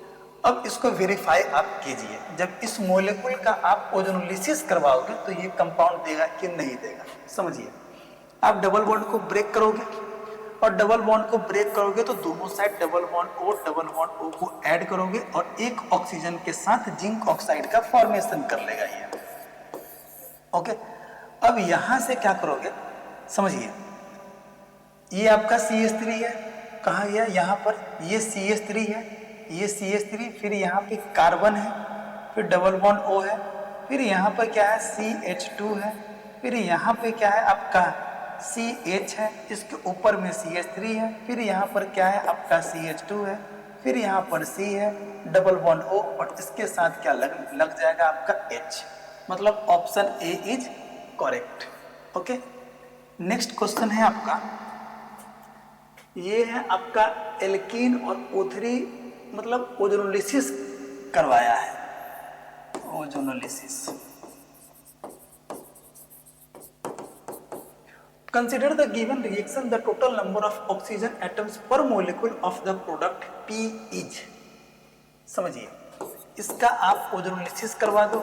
अब इसको वेरीफाई आप कीजिए, जब इस मोलेकुल का आप ओजोनोलिसिस करवाओगे तो ये कंपाउंड देगा कि नहीं देगा। समझिए, आप डबल बॉन्ड को ब्रेक करोगे, और डबल बॉन्ड को ब्रेक करोगे तो दोनों साइड डबल बॉन्ड O को ऐड करोगे और एक ऑक्सीजन के साथ जिंक ऑक्साइड का फॉर्मेशन कर लेगा ये। ओके, अब यहां से क्या करोगे, समझिए, ये आपका CH3 है, कहाँ गया, यहाँ पर ये CH3 है, ये CH3, फिर यहाँ पे कार्बन है, फिर डबल बॉन्ड O है, फिर यहाँ पर क्या है CH2 है, फिर यहाँ पे क्या है आपका CH है, इसके ऊपर में CH3 है, फिर यहाँ पर क्या है आपका CH2 है, फिर यहाँ पर C है, डबल बॉन्ड O, और इसके साथ क्या लग जाएगा आपका H, मतलब option A is correct. Okay, next question है आपका, ये है आपका एल्कीन और O3, मतलब ओजोनोलिसिस करवाया है, ozonolysis Consider the given reaction, the total number of oxygen atoms per molecule of the product P is। समझिए, इसका आप ओजोनोलिसिस करवा दो।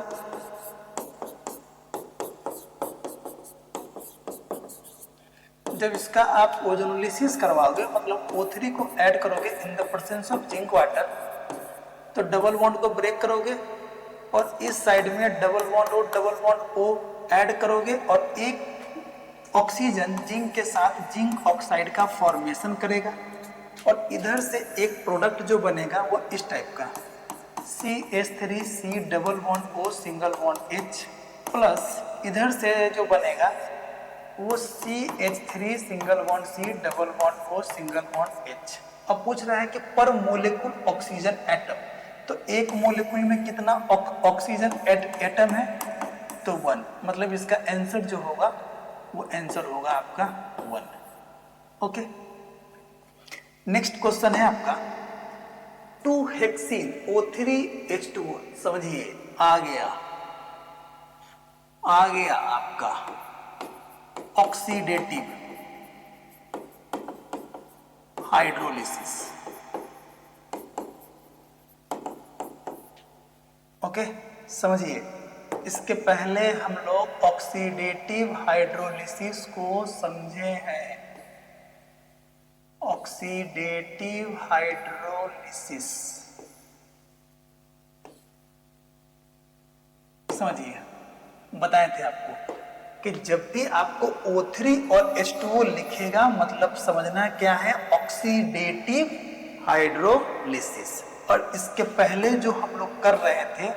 जब इसका आप ओजोनोलिसिस करवाओगे मतलब O3 को ऐड करोगे इन the presence of zinc water, तो डबल बॉन्ड को ब्रेक करोगे और इस साइड में डबल बॉन्ड O ऐड करोगे और एक ऑक्सीजन जिंक के साथ जिंक ऑक्साइड का फॉर्मेशन करेगा और इधर से एक प्रोडक्ट जो बनेगा वो इस टाइप का CH3C double bond O single bond H plus इधर से जो बनेगा वो CH3 single bond C double bond O single bond H। अब पूछ रहा है कि पर मोलिक्यूल ऑक्सीजन एटम, तो एक मोलिक्यूल में कितना ऑक्सीजन एटम है, तो 1, मतलब इसका आंसर जो होगा वो आंसर होगा आपका 1। ओके, नेक्स्ट क्वेश्चन है आपका 2 हेक्सीन O3H2O। समझिए, आ गया आपका ऑक्सीडेटिव हाइड्रोलिसिस। ओके, समझिए, इसके पहले हम लोग ऑक्सीडेटिव हाइड्रोलिसिस को समझे हैं। ऑक्सीडेटिव हाइड्रोलिसिस समझिए, बताए थे आपको कि जब भी आपको O3 और H2O लिखेगा मतलब समझना क्या है, ऑक्सीडेटिव हाइड्रोलिसिस। और इसके पहले जो हम लोग कर रहे थे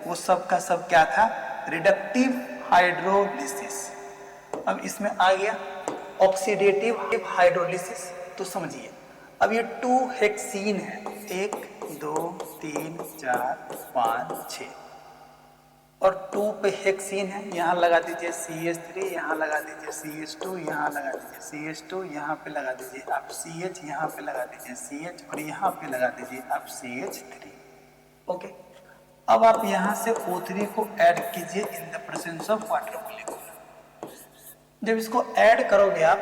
वो सब का सब क्या था, रिडक्टिव हाइड्रोलिसिस। अब इसमें आ गया ऑक्सीडेटिव हाइड्रोलिसिस। तो समझिए, अब ये 2 हेक्सीन है, 1 2 3 4 5 6 और 2 पे हेक्सीन है, यहाँ लगा दीजिए CH3, यहाँ लगा दीजिए CH2, यहाँ लगा दीजिए CH2, यहाँ पे लगा दीजिए आप CH, यहाँ पे लगा दीजिए CH और यहाँ पे लगा दीजिए आप CH3। ओके, अब आप यहाँ से O3 को ऐड कीजिए इन the presence of water molecule. जब इसको ऐड करोगे आप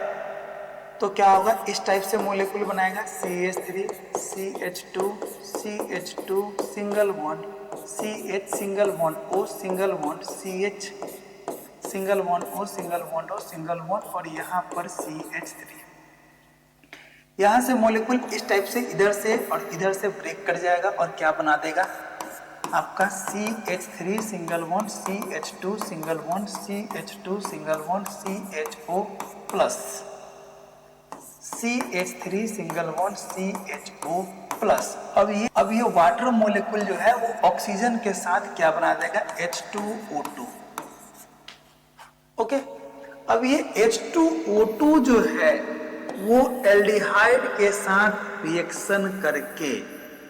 तो क्या होगा, इस टाइप से मोलिक्यूल बनाएगा CH3 CH2 CH2 single bond CH single bond O single bond CH single bond O single bond O single bond और यहाँ पर CH3। यहाँ से मोलिक्यूल इस टाइप से इधर से और इधर से ब्रेक कर जाएगा और क्या बना देगा आपका CH3 single bond CH2 single bond CH2 single bond CHO plus CH3 single bond CHO plus. अब ये वाटर मोलिक्यूल जो है वो ऑक्सीजन के साथ क्या बना देगा, H2O2। ओके, अब ये H2O2 जो है वो एल्डिहाइड के साथ रिएक्शन करके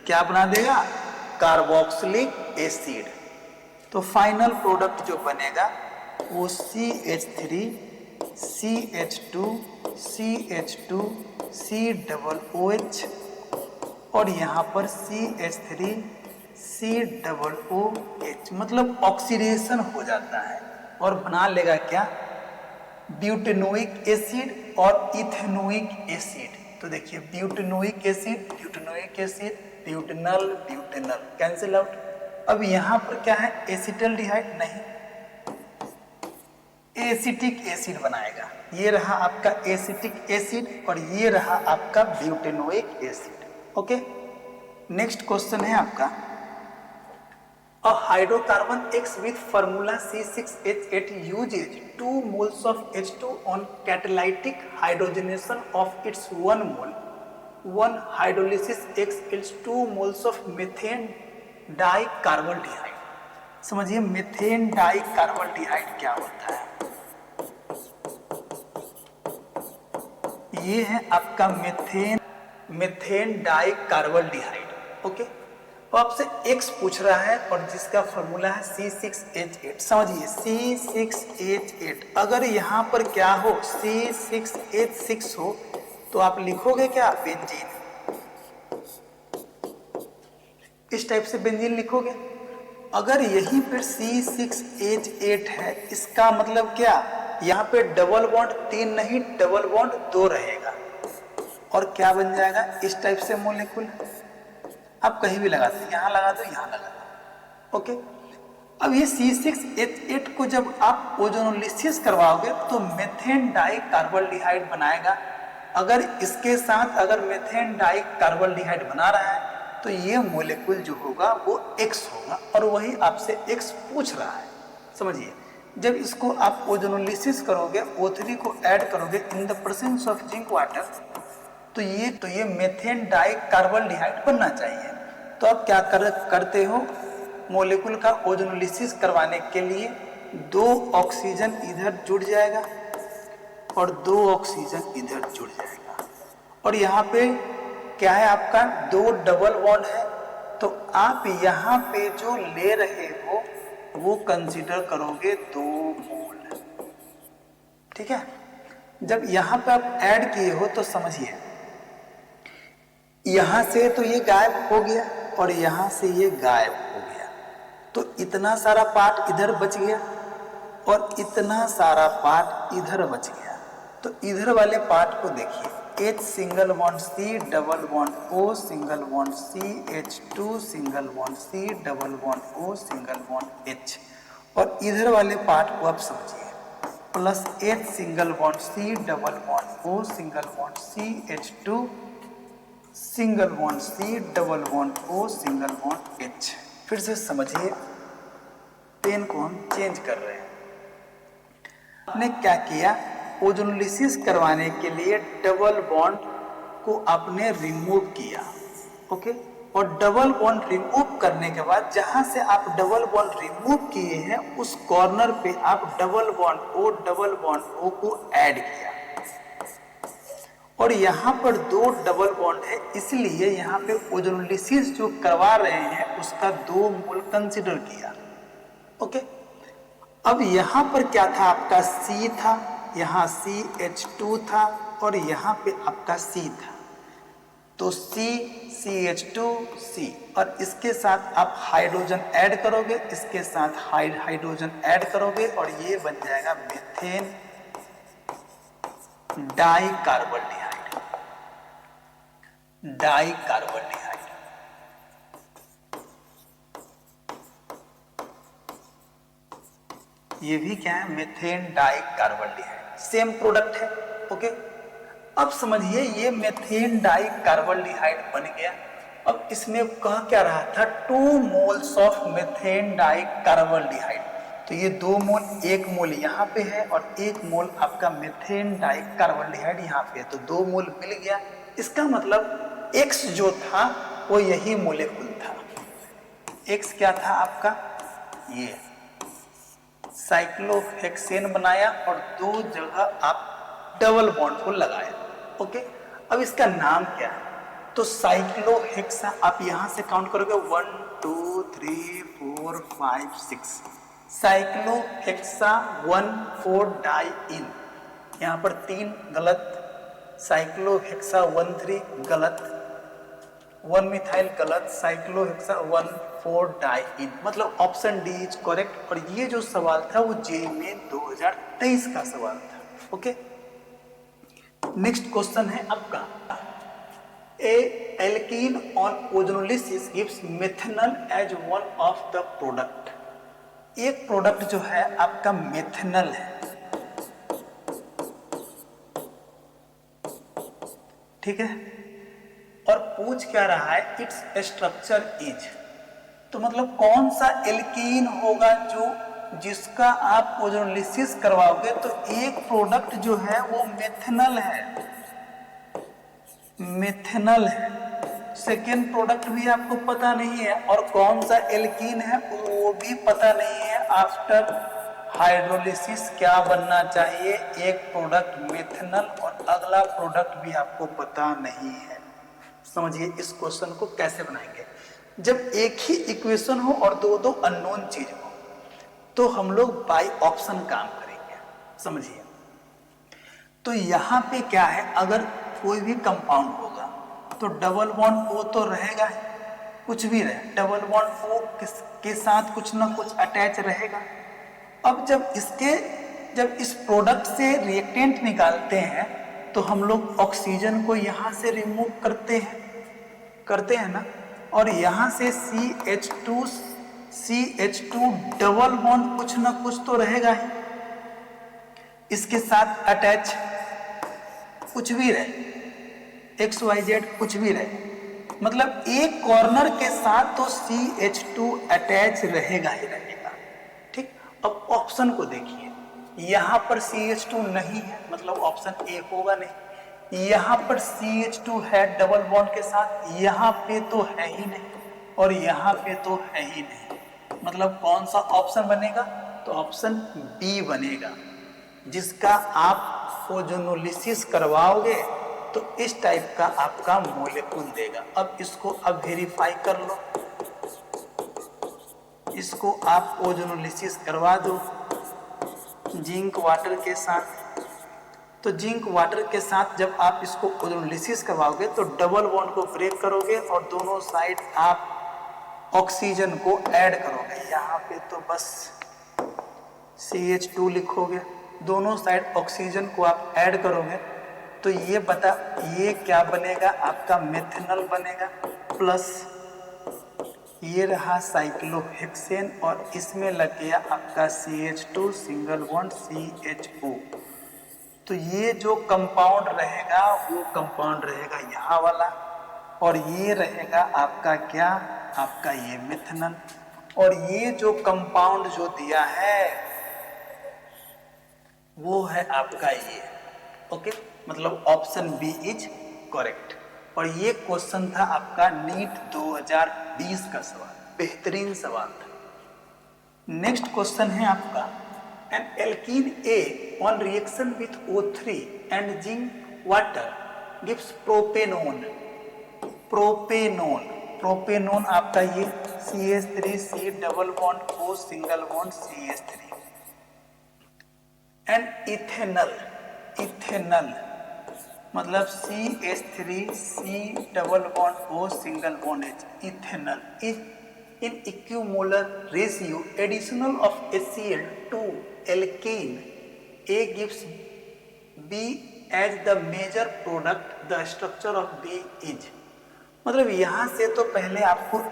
क्या बना देगा, कार्बोक्सिलिक एसिड। तो फाइनल प्रोडक्ट जो बनेगा वो CH3 CH2 CH2 COOH और यहाँ पर CH3 COOH, मतलब ऑक्सीडेशन हो जाता है और बना लेगा क्या, ब्यूटेनोइक एसिड और इथेनोइक एसिड। तो देखिए, butanoic acid butanal cancel out. अब यहाँ पर क्या है, एसिटल्डिहाइड नहीं, एसिटिक एसिड बनाएगा। ये रहा आपका एसिटिक एसिड और ये रहा आपका butanoic acid. Okay, next question है आपका, a hydrocarbon X with formula C6H8 uses 2 moles of H2 on catalytic hydrogenation of its 1 mole. 1 hydrolysis X yields 2 moles of methane dicarbondehyde। समझिए, मेथेन डाइकार्बोनडिहाइड क्या होता है, ये है आपका मेथेन डाइकार्बोनडिहाइड। ओके, तो आपसे X पूछ रहा है और जिसका फॉर्मूला है C6H8। समझिए, C6H8 अगर यहाँ पर क्या हो, C6H6 हो तो आप लिखोगे क्या, बेंजीन। इस टाइप से बेंजीन लिखोगे। अगर यहीं पर C6H8 है, इसका मतलब क्या, यहाँ पे डबल बॉन्ड 3 नहीं, डबल बॉन्ड 2 रहेगा और क्या बन जाएगा, इस टाइप से मोलिक्यूल। आप कहीं भी लगा दो, यहाँ लगा दो, यहाँ लगा दो, ओके। अब ये C6H8 को जब आप ओजोनोलिसिस करवाओगे तो मेथेन डाई कार्बोल्डिहाइड बनाएगा। अगर इसके साथ अगर मेथेन डाई कार्बोल्डिहाइड बना रहा है तो ये मोलिक्यूल जो होगा वो X होगा, और वही आपसे X पूछ रहा है, समझिए। जब इसको आप ओजोनोलिसिस करोगे, O3 को ऐड करोगे इन the presence of zinc water, तो ये मेथेन डाई कार्बोल्डिहाइड बनना चाहिए। तो आप क्या करते हो, मोलिक्यूल का ओजोनोलिसिस करवाने के लिए 2 ऑक्सीजन इधर जुड़ जाएगा और 2 ऑक्सीजन इधर जुड़ जाएगा, और यहाँ पे क्या है आपका 2 डबल बॉन्ड है, तो आप यहाँ पे जो ले रहे हो वो कंसीडर करोगे 2 मोल, ठीक है। जब यहाँ पे आप ऐड किए हो तो समझिए, यहाँ से तो ये गायब हो गया और यहाँ से ये गायब हो गया, तो इतना सारा पार्ट इधर बच गया और इतना सारा पार्ट इधर बच गया। तो इधर वाले पार्ट को देखिए, H single bond C double bond O single bond C H2 single bond C double bond O single bond H, और इधर वाले पार्ट को आप समझिए, plus H single bond C double bond O single bond C H2 single bond C double bond O single bond H। फिर से समझिए, pen को हम चेंज कर रहे हैं। आपने क्या किया, ओजोनोलिसिस करवाने के लिए डबल बॉन्ड को आपने रिमूव किया, ओके। और डबल बॉन्ड रिमूव करने के बाद जहां से आप डबल बॉन्ड रिमूव किए हैं उस कॉर्नर पे आप डबल बॉन्ड O को ऐड किया, और यहाँ पर 2 डबल बॉन्ड है, इसलिए यहाँ पे ओजोनोलिसिस जो करवा रहे हैं उसका 2 मोल कंसीडर किया, ओके। अब यहाँ पर क्या था, आपका C था, यहाँ CH2 था और यहाँ पे आपका C था, तो CH2C, और इसके साथ आप हाइड्रोजन ऐड करोगे, इसके साथ हाइड्रोजन ऐड करोगे और ये बन जाएगा मेथेन डाई कार्बोल्डिहाइड। ये भी क्या है, मेथेन डाई कार्बोल्डिहाइड, सेम प्रोडक्ट है, ओके। अब समझिए, ये मेथेन डाई कार्बोल्डिहाइड बन गया। अब इसमें कह क्या रहा था, 2 मोल्स ऑफ मेथेन डाई कार्बोल्डिहाइड, तो ये 2 मोल, 1 मोल यहाँ पे है और 1 मोल आपका मेथेन डाई कार्बोल्डिहाइड यहाँ पे है, तो 2 मोल मिल गया। इसका मतलब X जो था वो यही मोलेकुल था। X क्या था आपका, ये साइक्लोहेक्सेन बनाया और 2 जगह आप डबल बॉन्ड को लगाया, ओके। अब इसका नाम क्या है, तो साइक्लोहेक्सा, आप यहां से काउंट करोगे 1 2 3 4 5 6, साइक्लोहेक्सा 1,4 डाइइन, यहाँ पर 3 गलत, साइक्लोहेक्सा 1,3 गलत, 1 मिथाइल गलत, साइक्लोहेक्सा 1,4 डाइइन, मतलब ऑप्शन डी इज करेक्ट। और ये जो सवाल था वो जेईई में 2023 का सवाल था, ओके। नेक्स्ट क्वेश्चन है आपका, a alkene on ozonolysis gives methanol as one of the product. एक प्रोडक्ट जो है आपका मेथनॉल है, ठीक है, और पूछ क्या रहा है, इट्स स्ट्रक्चर इज, तो मतलब कौन सा एल्कीन होगा जो जिसका आप ओजोनोलिसिस करवाओगे, तो एक प्रोडक्ट जो है वो मेथनॉल है, सेकेंड प्रोडक्ट भी आपको पता नहीं है, और कौन सा एल्कीन है वो भी पता नहीं है। आफ्टर हाइड्रोलिसिस क्या बनना चाहिए, एक प्रोडक्ट मेथनॉल और अगला प्रोडक्ट भी आपको पता नहीं है। समझिए इस क्वेश्चन को कैसे बनाएंगे, जब एक ही इक्वेशन हो और 2 अननोन चीज हो तो हम लोग बाय ऑप्शन काम करेंगे, समझिए। तो यहाँ पे क्या है, अगर कोई भी कंपाउंड होगा तो डबल बॉन्ड O तो रहेगा ही, कुछ भी रहे, डबल बॉन्ड O के साथ कुछ ना कुछ अटैच रहेगा। अब जब इस प्रोडक्ट से रिएक्टेंट निकालते हैं तो हम लोग ऑक्सीजन को यहां से रिमूव करते हैं ना, और यहां से CH2 डबल बॉन्ड कुछ ना कुछ तो रहेगा ही, इसके साथ अटैच कुछ भी रहे, XYZ कुछ भी रहे, मतलब एक कॉर्नर के साथ तो CH2 अटैच रहेगा ही रहेगा। ठीक, अब ऑप्शन को देखिए, यहां पर CH2 नहीं है, मतलब ऑप्शन ए होगा नहीं। यहां पर CH2 है डबल बॉन्ड के साथ, यहां पे तो है ही नहीं, और यहां पे तो है ही नहीं, मतलब कौन सा ऑप्शन बनेगा? तो ऑप्शन बी बनेगा, जिसका आप ओजोनोलिसिस करवाओगे तो इस टाइप का आपका मॉलिक्यूल देगा। अब इसको अब वेरीफाई कर लो, इसको आप ओजोनोलिसिस करवा दो जिंक वाटर के साथ। तो जिंक वाटर के साथ जब आप इसको ओजोनोलिसिस करवाओगे तो डबल बॉन्ड को ब्रेक करोगे और दोनों साइड आप ऑक्सीजन को ऐड करोगे। यहाँ पे तो बस CH2 लिखोगे, दोनों साइड ऑक्सीजन को आप ऐड करोगे तो ये क्या बनेगा? आपका मेथनॉल बनेगा, प्लस ये रहा साइक्लोहेक्सेन और इसमें लग गया आपका CH2 सिंगल बॉन्ड CHO। तो ये जो कंपाउंड रहेगा वो कंपाउंड रहेगा यहाँ वाला, और ये रहेगा आपका क्या? आपका ये मेथनॉल। और ये जो कंपाउंड जो दिया है वो है आपका ये। ओके, मतलब ऑप्शन बी इज करेक्ट। और ये क्वेश्चन था आपका नीट 2020 का सवाल, बेहतरीन सवाल था। नेक्स्ट क्वेश्चन है आपका, N alkene A on reaction with O3 and zinc water gives propanone. Propanone आपका ये CH3C double bond O single bond CH3 and ethanal मतलब CH3C double bond O single bond H, ethanal in equimolar ratio additional of HCl to alkane A gives B as the major product, the structure of B is। मतलब यहां से तो पहले आपको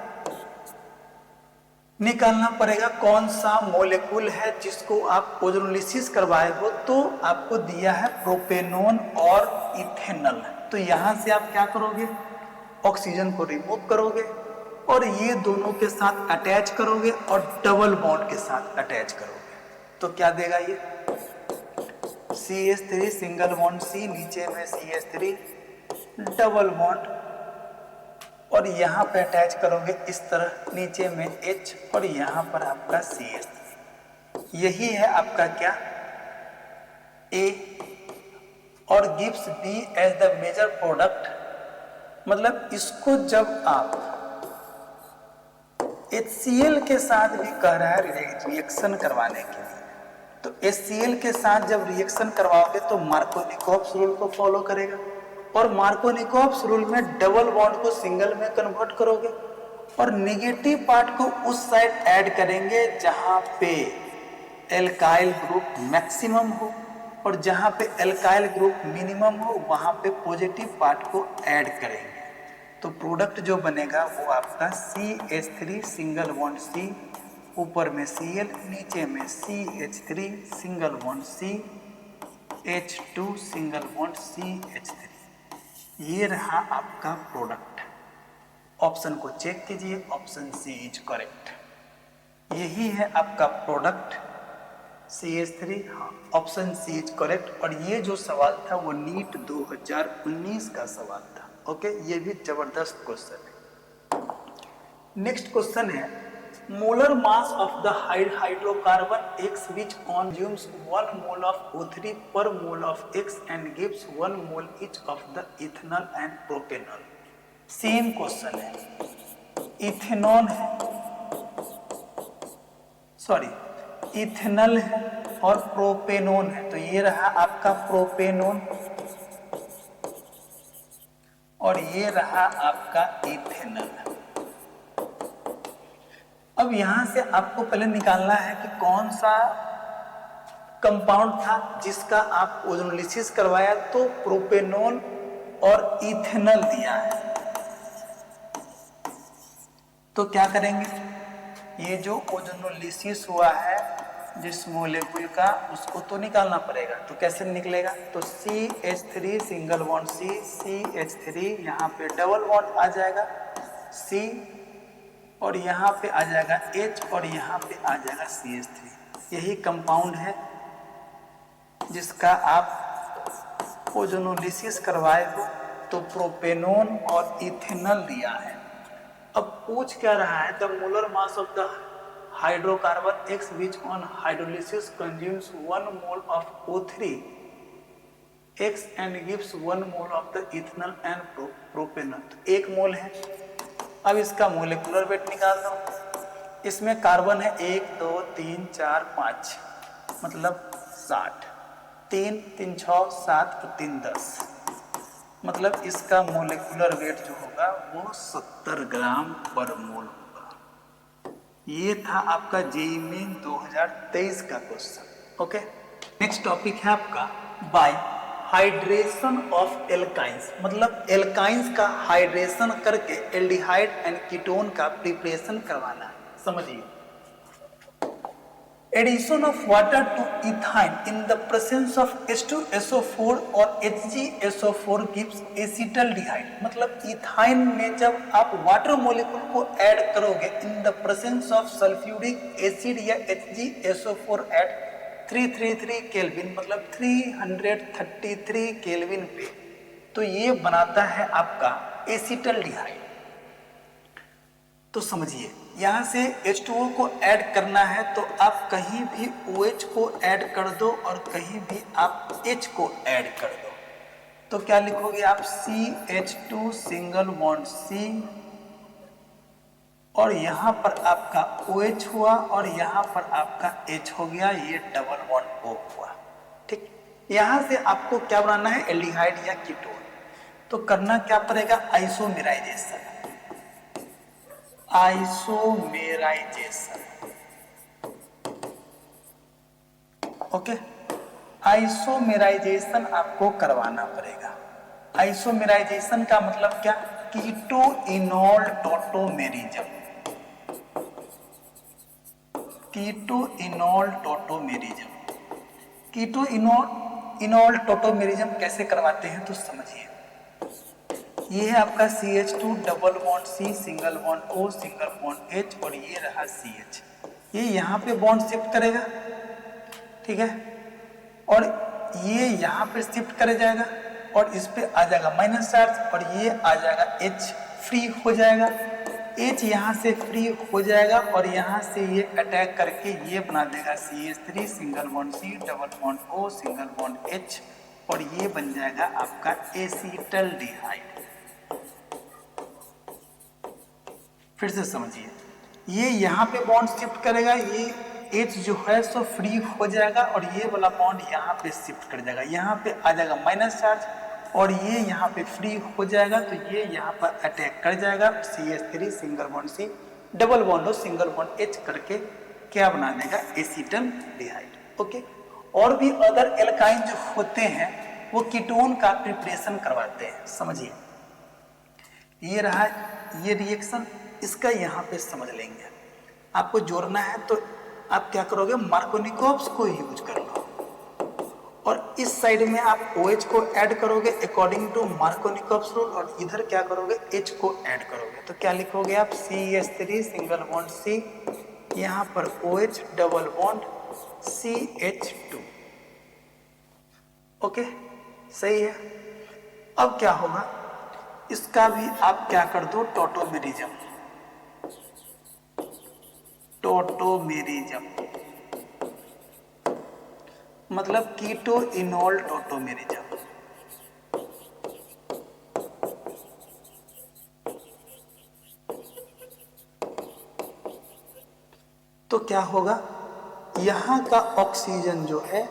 निकालना पड़ेगा कौन सा मॉलिक्यूल है जिसको आप ओजोनोलिसिस करवाए हो। तो आपको दिया है प्रोपेनोन और इथेनॉल। तो यहां से आप क्या करोगे? ऑक्सीजन को रिमूव करोगे और ये दोनों के साथ अटैच करोगे और डबल बॉन्ड के साथ अटैच करोगे तो क्या देगा? ये CH3 सिंगल बॉन्ड C, नीचे में CH3 डबल बॉन्ड, और यहाँ पे अटैच करोगे इस तरह, नीचे में H और यहाँ पर आपका CH3। यही है आपका क्या? A। और gives B as the major product, मतलब इसको जब आप HCl के साथ भी कह रहा है रिएक्शन करवाने के लिए, तो HCl के साथ जब रिएक्शन करवाओगे तो मार्कोनिकोव्स रूल को फॉलो करेगा, और मार्कोनिकोव्स रूल में डबल बॉन्ड को सिंगल में कन्वर्ट करोगे और नेगेटिव पार्ट को उस साइड ऐड करेंगे जहां पे एल्काइल ग्रुप मैक्सिमम हो, और जहां पे एल्काइल ग्रुप मिनिमम हो वहां पे पॉजिटिव पार्ट को ऐड करेंगे। तो प्रोडक्ट जो बनेगा वो आपका CH3 सिंगल बॉन्ड C, ऊपर में Cl, नीचे में CH3 single bond C, H2 single bond CH3। ये रहा आपका प्रोडक्ट। ऑप्शन को चेक कीजिए, ऑप्शन सी इज करेक्ट। यही है आपका प्रोडक्ट CH3। हाँ, ऑप्शन सी इज करेक्ट। और ये जो सवाल था वो नीट 2019 का सवाल था। ओके, ये भी जबरदस्त क्वेश्चन है। नेक्स्ट क्वेश्चन है, molar mass of the hydrocarbon X which consumes 1 mole of O3 per mole of X and gives 1 mole each of the ethanol and propanol। Same question है, ethanol है, sorry ethanol है और propanone है। तो ये रहा आपका प्रोपेनोन और ये रहा आपका इथेनॉल। अब यहां से आपको पहले निकालना है कि कौन सा कंपाउंड था जिसका आप ओजोनोलिसिस करवाया तो प्रोपेनॉल और इथेनॉल दिया है। तो क्या करेंगे, ये जो ओजोनोलिसिस हुआ है जिस मोलेक्यूल का, उसको तो निकालना पड़ेगा। तो कैसे निकलेगा, तो CH3 सिंगल बॉन्ड CH3, यहाँ पे डबल बॉन्ड आ जाएगा C, और यहाँ पे आ जाएगा H, और यहाँ पे आ जाएगा CH3। यही कंपाउंड है जिसका आप ओजोनोलिसिस करवाए हो तो प्रोपेनॉन और इथेनॉल दिया है। अब पूछ क्या रहा है, the molar mass of the hydrocarbon X which on hydrolysis consumes 1 mole of O3 X and gives 1 mole of the ethanol and propanol। तो 1 मोल है। अब इसका मोलिकुलर वेट निकाल दो। इसमें कार्बन है 1 2 3 4 5, मतलब 60, 3 3 6 7 और 3 10, मतलब इसका मोलिकुलर वेट जो होगा वो 70 ग्राम पर मोल होगा। ये था आपका जेईई में 2023 का क्वेश्चन। ओके, नेक्स्ट टॉपिक है आपका बाय हाइड्रेशन ऑफ एल्काइंस, मतलब एल्काइंस का हाइड्रेशन करके एल्डिहाइड एंड कीटोन का प्रिपरेशन करवाना है। समझिए, addition of water to ethyne in the presence of H2SO4 और HgSO4 गिव्स एसिटल्डिहाइड, मतलब इथाइन में जब आप वाटर मॉलिक्यूल को ऐड करोगे इन the presence of sulphuric acid या HgSO4 एट 333 केल्विन, मतलब 333 केल्विन पे, तो ये बनाता है आपका एसिटल्डिहाइड। तो समझिए, यहां से H2O को ऐड करना है तो आप कहीं भी OH को ऐड कर दो और कहीं भी आप H को ऐड कर दो। तो क्या लिखोगे आप, CH2 सिंगल बॉन्ड C, और यहां पर आपका OH हुआ और यहां पर आपका H हो गया, ये डबल बॉन्ड O हुआ। ठीक, यहां से आपको क्या बनाना है, एल्डिहाइड या कीटोन। तो करना क्या पड़ेगा, आइसोमेराइजेशन। आइसोमेराइजेशन, ओके, आइसोमेराइजेशन आपको करवाना पड़ेगा। आइसोमेराइजेशन का मतलब क्या, कीटो इनॉल टोटोमेरिज्म, कीटो इनॉल टोटोमेरिज्म। कीटो इनॉल टोटोमेरिज्म कैसे करवाते हैं तो समझिए, ये है आपका CH2 double bond C single bond O single bond H, और ये रहा CH, ये यहाँ पे बॉन्ड शिफ्ट करेगा, ठीक है, और ये यहाँ पे शिफ्ट करे जाएगा और इस पे आ जाएगा माइनस चार्ज, और ये आ जाएगा H, फ्री हो जाएगा, H यहाँ से फ्री हो जाएगा और यहाँ से ये अटैक करके ये बना देगा CH3 single bond C double bond O single bond H, और ये बन जाएगा आपका एसिटल्डिहाइड। फिर से समझिए, ये यहाँ पे बॉन्ड शिफ्ट करेगा, ये H जो है सो फ्री हो जाएगा और ये वाला बॉन्ड यहाँ पे शिफ्ट कर जाएगा, यहाँ पे आ जाएगा माइनस चार्ज, और ये यहाँ पे फ्री हो जाएगा, तो ये यहाँ पर अटैक कर जाएगा CH3 single bond C double bond O single bond H करके क्या बना देगा, एसिटल्डिहाइड। ओके, और भी अदर एल्काइन जो होते हैं वो कीटोन का प्रिपरेशन करवाते हैं। समझिए, ये रहा ये रिएक्शन, इसका यहाँ पे समझ लेंगे। आपको जोड़ना है तो आप क्या करोगे, मार्कोनिकोव्स को यूज कर लो, और इस साइड में आप OH को ऐड करोगे अकॉर्डिंग टू मार्कोनिकोव्स रूल, और इधर क्या करोगे, H को ऐड करोगे। तो क्या लिखोगे आप, CH3 सिंगल बॉन्ड C, यहाँ पर OH double bond CH2। Okay, सही है। अब क्या होगा, इसका भी आप क्या कर दो, टोटोमेरिज्म, टोटोमेरिज्म मतलब कीटो इनॉल टोटोमेरिज्म। तो क्या होगा, यहां का ऑक्सीजन जो है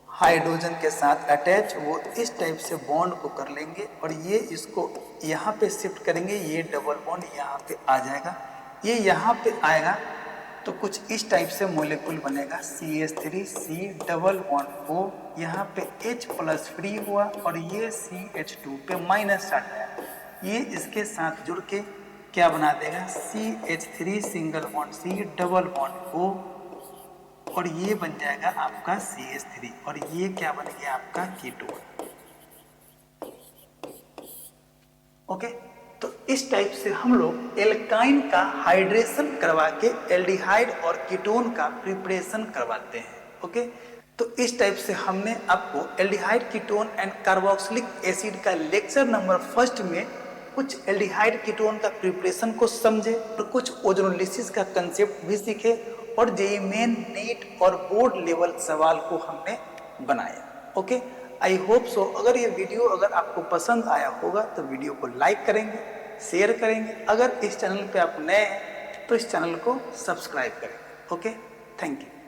हाइड्रोजन के साथ अटैच, वो इस टाइप से बॉन्ड को कर लेंगे और ये इसको यहाँ पे शिफ्ट करेंगे, ये डबल बॉन्ड यहाँ पे आ जाएगा, ये यहाँ पे आएगा तो कुछ इस टाइप से मोलिक्यूल बनेगा CH3 C double bond O, यहाँ पे H प्लस फ्री हुआ और ये CH2 पे माइनस चार्ज आया, ये इसके साथ जुड़ के क्या बना देगा CH3 single bond C double bond O, और ये बन जाएगा आपका CH3 और ये क्या बन गया आपका कीटोन। ओके, तो इस टाइप से हम लोग एल्काइन का हाइड्रेशन करवा के एल्डिहाइड और कीटोन का प्रिपरेशन करवाते हैं। ओके, तो इस टाइप से हमने आपको aldehyde ketone and carboxylic acid का लेक्चर नंबर फर्स्ट में कुछ एल्डिहाइड कीटोन का प्रिपरेशन को समझे और कुछ ओजोनोलिसिस का कंसेप्ट भी सीखे और जेईई मेन, नीट और बोर्ड लेवल सवाल को हमने बनाया। ओके, आई होप सो अगर ये वीडियो अगर आपको पसंद आया होगा तो वीडियो को लाइक करेंगे, शेयर करेंगे। अगर इस चैनल पे आप नए हैं तो इस चैनल को सब्सक्राइब करेंगे। Okay, thank you.